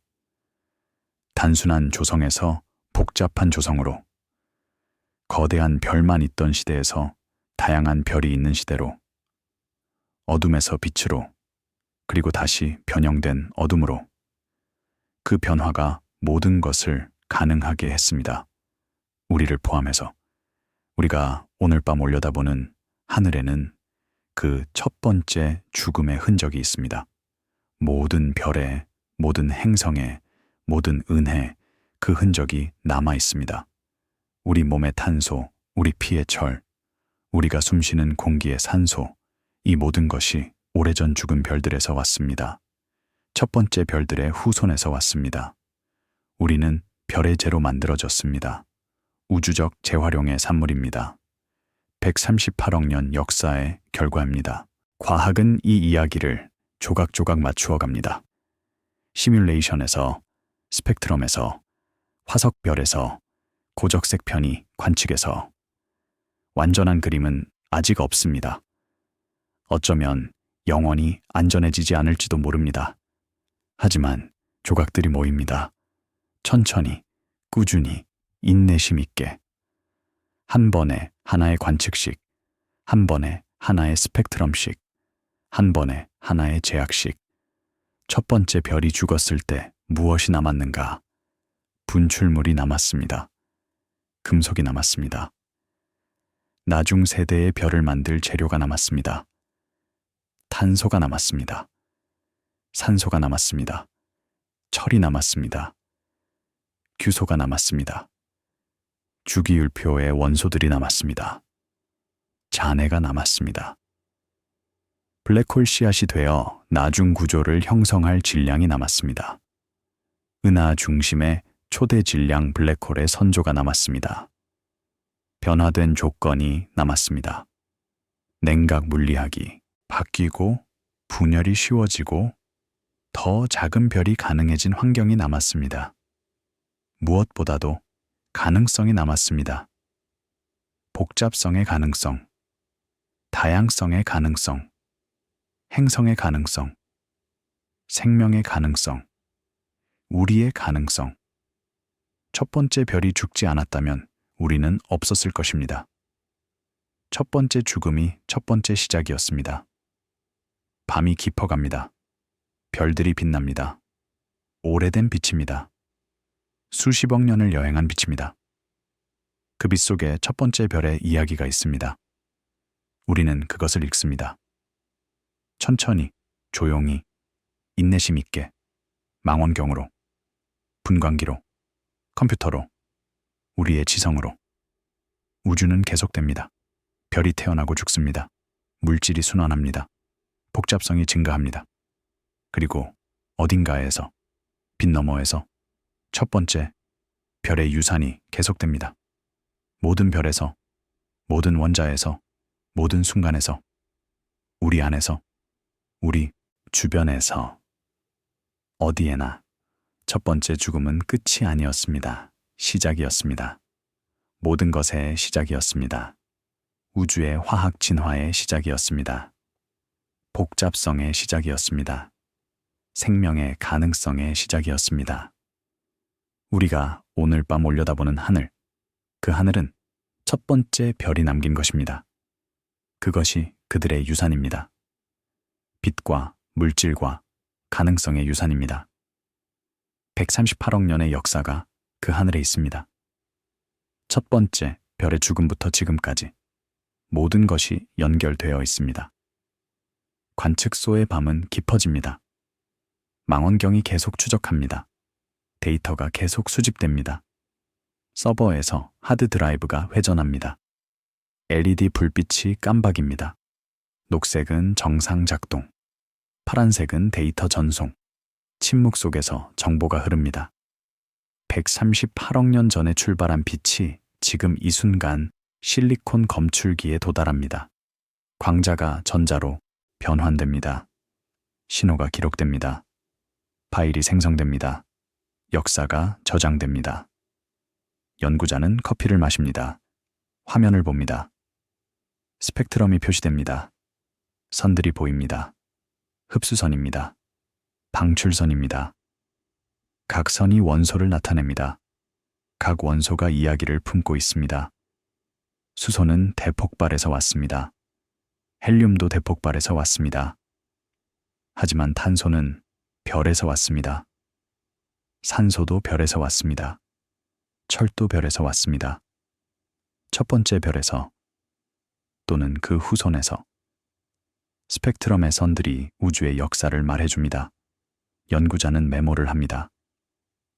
단순한 조성에서 복잡한 조성으로, 거대한 별만 있던 시대에서 다양한 별이 있는 시대로, 어둠에서 빛으로, 그리고 다시 변형된 어둠으로, 그 변화가 모든 것을 가능하게 했습니다. 우리를 포함해서. 우리가 오늘 밤 올려다보는 하늘에는 그 첫 번째 죽음의 흔적이 있습니다. 모든 별에, 모든 행성에, 모든 은혜에 그 흔적이 남아 있습니다. 우리 몸의 탄소, 우리 피의 철, 우리가 숨쉬는 공기의 산소, 이 모든 것이 오래전 죽은 별들에서 왔습니다. 첫 번째 별들의 후손에서 왔습니다. 우리는 별의 재로 만들어졌습니다. 우주적 재활용의 산물입니다. 138억 년 역사의 결과입니다. 과학은 이 이야기를 조각조각 맞추어 갑니다. 시뮬레이션에서, 스펙트럼에서, 화석별에서, 고적색 편의 관측에서. 완전한 그림은 아직 없습니다. 어쩌면 영원히 안전해지지 않을지도 모릅니다. 하지만 조각들이 모입니다. 천천히, 꾸준히, 인내심 있게. 한 번에 하나의 관측식, 한 번에 하나의 스펙트럼식, 한 번에 하나의 제약식. 첫 번째 별이 죽었을 때 무엇이 남았는가? 분출물이 남았습니다. 금속이 남았습니다. 나중 세대의 별을 만들 재료가 남았습니다. 탄소가 남았습니다. 산소가 남았습니다. 철이 남았습니다. 규소가 남았습니다. 주기율표의 원소들이 남았습니다. 잔해가 남았습니다. 블랙홀 씨앗이 되어 나중 구조를 형성할 질량이 남았습니다. 은하 중심의 초대 질량 블랙홀의 선조가 남았습니다. 변화된 조건이 남았습니다. 냉각 물리학이 바뀌고 분열이 쉬워지고 더 작은 별이 가능해진 환경이 남았습니다. 무엇보다도 가능성이 남았습니다. 복잡성의 가능성, 다양성의 가능성, 행성의 가능성, 생명의 가능성, 우리의 가능성. 첫 번째 별이 죽지 않았다면 우리는 없었을 것입니다. 첫 번째 죽음이 첫 번째 시작이었습니다. 밤이 깊어갑니다. 별들이 빛납니다. 오래된 빛입니다. 수십억 년을 여행한 빛입니다. 그 빛 속에 첫 번째 별의 이야기가 있습니다. 우리는 그것을 읽습니다. 천천히, 조용히, 인내심 있게, 망원경으로, 분광기로, 컴퓨터로 우리의 지성으로. 우주는 계속됩니다. 별이 태어나고 죽습니다. 물질이 순환합니다. 복잡성이 증가합니다. 그리고 어딘가에서, 빛 너머에서 첫 번째 별의 유산이 계속됩니다. 모든 별에서, 모든 원자에서, 모든 순간에서, 우리 안에서, 우리 주변에서, 어디에나 첫 번째 죽음은 끝이 아니었습니다. 시작이었습니다. 모든 것의 시작이었습니다. 우주의 화학 진화의 시작이었습니다. 복잡성의 시작이었습니다. 생명의 가능성의 시작이었습니다. 우리가 오늘 밤 올려다보는 하늘, 그 하늘은 첫 번째 별이 남긴 것입니다. 그것이 그들의 유산입니다. 빛과 물질과 가능성의 유산입니다. 138억 년의 역사가 그 하늘에 있습니다. 첫 번째 별의 죽음부터 지금까지 모든 것이 연결되어 있습니다. 관측소의 밤은 깊어집니다. 망원경이 계속 추적합니다. 데이터가 계속 수집됩니다. 서버에서 하드 드라이브가 회전합니다. LED 불빛이 깜박입니다. 녹색은 정상 작동, 파란색은 데이터 전송, 침묵 속에서 정보가 흐릅니다. 138억 년 전에 출발한 빛이 지금 이 순간 실리콘 검출기에 도달합니다. 광자가 전자로 변환됩니다. 신호가 기록됩니다. 파일이 생성됩니다. 역사가 저장됩니다. 연구자는 커피를 마십니다. 화면을 봅니다. 스펙트럼이 표시됩니다. 선들이 보입니다. 흡수선입니다. 방출선입니다. 각 선이 원소를 나타냅니다. 각 원소가 이야기를 품고 있습니다. 수소는 대폭발에서 왔습니다. 헬륨도 대폭발에서 왔습니다. 하지만 탄소는 별에서 왔습니다. 산소도 별에서 왔습니다. 철도 별에서 왔습니다. 첫 번째 별에서 또는 그 후손에서 스펙트럼의 선들이 우주의 역사를 말해줍니다. 연구자는 메모를 합니다.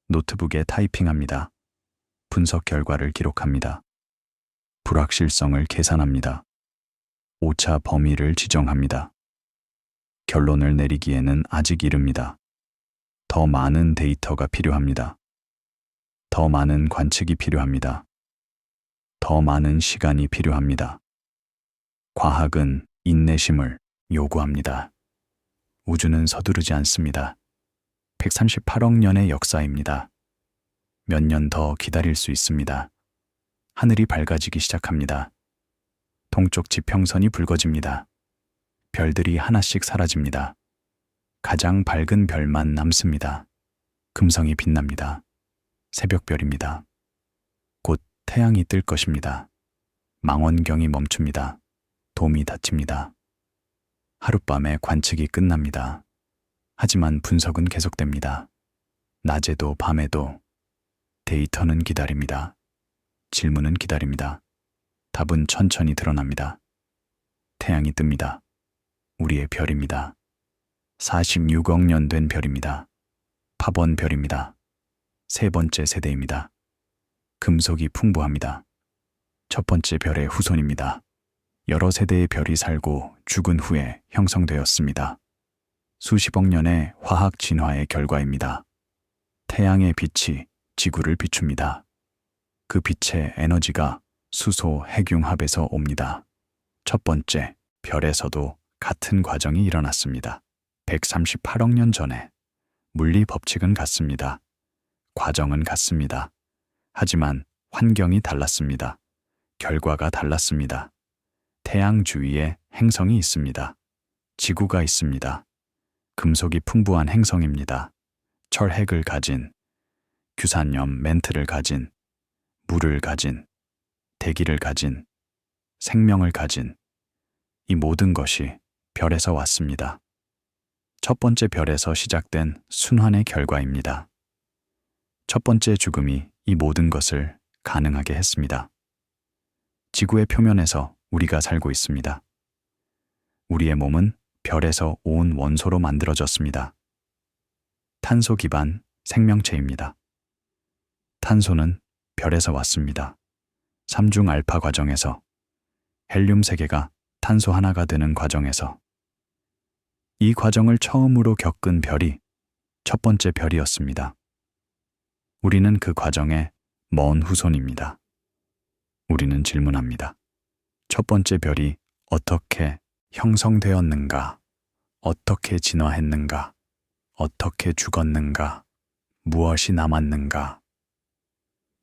노트북에 타이핑합니다. 분석 결과를 기록합니다. 불확실성을 계산합니다. 오차 범위를 지정합니다. 결론을 내리기에는 아직 이릅니다. 더 많은 데이터가 필요합니다. 더 많은 관측이 필요합니다. 더 많은 시간이 필요합니다. 과학은 인내심을 요구합니다. 우주는 서두르지 않습니다. 138억 년의 역사입니다. 몇 년 더 기다릴 수 있습니다. 하늘이 밝아지기 시작합니다. 동쪽 지평선이 붉어집니다. 별들이 하나씩 사라집니다. 가장 밝은 별만 남습니다. 금성이 빛납니다. 새벽별입니다. 곧 태양이 뜰 것입니다. 망원경이 멈춥니다. 돔이 닫힙니다. 하룻밤에 관측이 끝납니다. 하지만 분석은 계속됩니다. 낮에도 밤에도 데이터는 기다립니다. 질문은 기다립니다. 답은 천천히 드러납니다. 태양이 뜹니다. 우리의 별입니다. 46억 년 된 별입니다. 파번 별입니다. 세 번째 세대입니다. 금속이 풍부합니다. 첫 번째 별의 후손입니다. 여러 세대의 별이 살고 죽은 후에 형성되었습니다. 수십억 년의 화학 진화의 결과입니다. 태양의 빛이 지구를 비춥니다. 그 빛의 에너지가 수소 핵융합에서 옵니다. 첫 번째 별에서도 같은 과정이 일어났습니다. 138억 년 전에 물리 법칙은 같습니다. 과정은 같습니다. 하지만 환경이 달랐습니다. 결과가 달랐습니다. 태양 주위에 행성이 있습니다. 지구가 있습니다. 금속이 풍부한 행성입니다. 철핵을 가진, 규산염 멘트를 가진, 물을 가진, 대기를 가진, 생명을 가진 이 모든 것이 별에서 왔습니다. 첫 번째 별에서 시작된 순환의 결과입니다. 첫 번째 죽음이 이 모든 것을 가능하게 했습니다. 지구의 표면에서 우리가 살고 있습니다. 우리의 몸은 별에서 온 원소로 만들어졌습니다. 탄소 기반 생명체입니다. 탄소는 별에서 왔습니다. 삼중 알파 과정에서, 헬륨 3개가 탄소 하나가 되는 과정에서. 이 과정을 처음으로 겪은 별이 첫 번째 별이었습니다. 우리는 그 과정의 먼 후손입니다. 우리는 질문합니다. 첫 번째 별이 어떻게 형성되었는가? 어떻게 진화했는가? 어떻게 죽었는가? 무엇이 남았는가?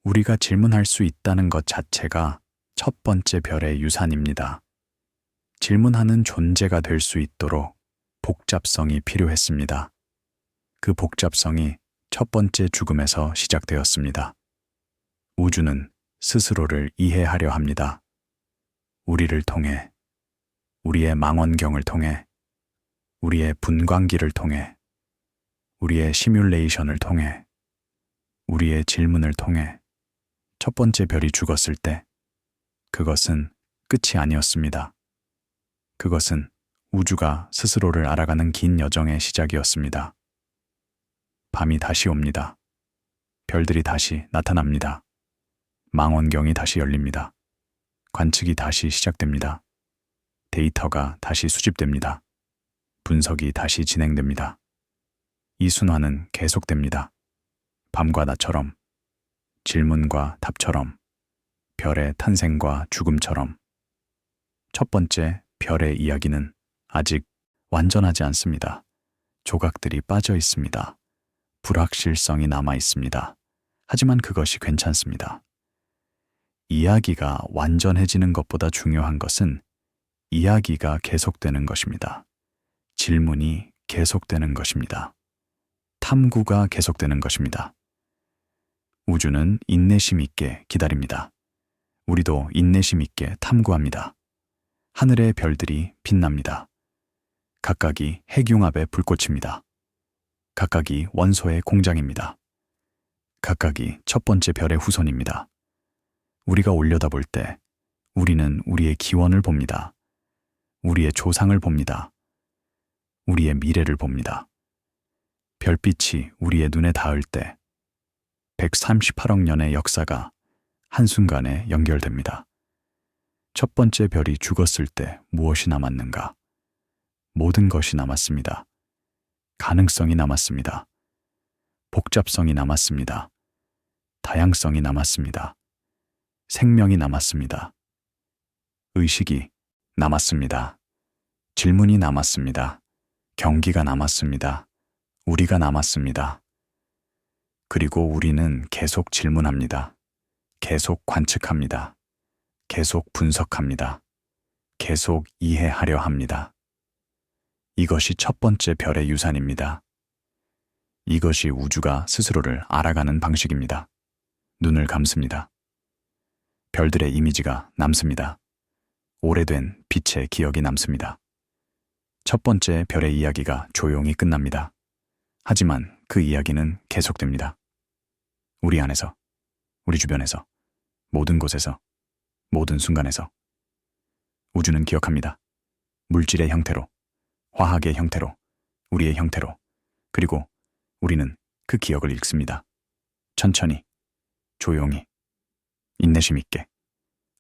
우리가 질문할 수 있다는 것 자체가 첫 번째 별의 유산입니다. 질문하는 존재가 될 수 있도록 복잡성이 필요했습니다. 그 복잡성이 첫 번째 죽음에서 시작되었습니다. 우주는 스스로를 이해하려 합니다. 우리를 통해, 우리의 망원경을 통해, 우리의 분광기를 통해, 우리의 시뮬레이션을 통해, 우리의 질문을 통해 첫 번째 별이 죽었을 때 그것은 끝이 아니었습니다. 그것은 우주가 스스로를 알아가는 긴 여정의 시작이었습니다. 밤이 다시 옵니다. 별들이 다시 나타납니다. 망원경이 다시 열립니다. 관측이 다시 시작됩니다. 데이터가 다시 수집됩니다. 분석이 다시 진행됩니다. 이 순환은 계속됩니다. 밤과 낮처럼, 질문과 답처럼, 별의 탄생과 죽음처럼. 첫 번째 별의 이야기는 아직 완전하지 않습니다. 조각들이 빠져 있습니다. 불확실성이 남아 있습니다. 하지만 그것이 괜찮습니다. 이야기가 완전해지는 것보다 중요한 것은 이야기가 계속되는 것입니다. 질문이 계속되는 것입니다. 탐구가 계속되는 것입니다. 우주는 인내심 있게 기다립니다. 우리도 인내심 있게 탐구합니다. 하늘의 별들이 빛납니다. 각각이 핵융합의 불꽃입니다. 각각이 원소의 공장입니다. 각각이 첫 번째 별의 후손입니다. 우리가 올려다볼 때 우리는 우리의 기원을 봅니다. 우리의 조상을 봅니다. 우리의 미래를 봅니다. 별빛이 우리의 눈에 닿을 때 138억 년의 역사가 한순간에 연결됩니다. 첫 번째 별이 죽었을 때 무엇이 남았는가? 모든 것이 남았습니다. 가능성이 남았습니다. 복잡성이 남았습니다. 다양성이 남았습니다. 생명이 남았습니다. 의식이 남았습니다. 질문이 남았습니다. 경기가 남았습니다. 우리가 남았습니다. 그리고 우리는 계속 질문합니다. 계속 관측합니다. 계속 분석합니다. 계속 이해하려 합니다. 이것이 첫 번째 별의 유산입니다. 이것이 우주가 스스로를 알아가는 방식입니다. 눈을 감습니다. 별들의 이미지가 남습니다. 오래된 빛의 기억이 남습니다. 첫 번째 별의 이야기가 조용히 끝납니다. 하지만 그 이야기는 계속됩니다. 우리 안에서, 우리 주변에서, 모든 곳에서, 모든 순간에서. 우주는 기억합니다. 물질의 형태로, 화학의 형태로, 우리의 형태로. 그리고 우리는 그 기억을 읽습니다. 천천히, 조용히, 인내심 있게.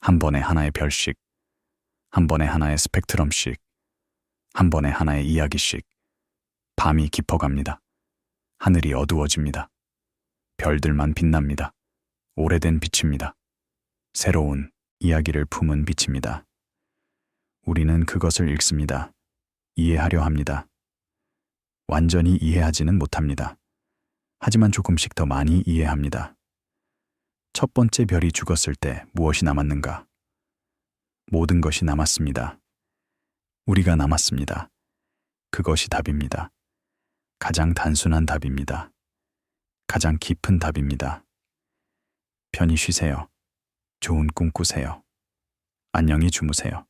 한 번에 하나의 별씩, 한 번에 하나의 스펙트럼씩, 한 번에 하나의 이야기씩. 밤이 깊어갑니다. 하늘이 어두워집니다. 별들만 빛납니다. 오래된 빛입니다. 새로운 이야기를 품은 빛입니다. 우리는 그것을 읽습니다. 이해하려 합니다. 완전히 이해하지는 못합니다. 하지만 조금씩 더 많이 이해합니다. 첫 번째 별이 죽었을 때 무엇이 남았는가? 모든 것이 남았습니다. 우리가 남았습니다. 그것이 답입니다. 가장 단순한 답입니다. 가장 깊은 답입니다. 편히 쉬세요. 좋은 꿈 꾸세요. 안녕히 주무세요.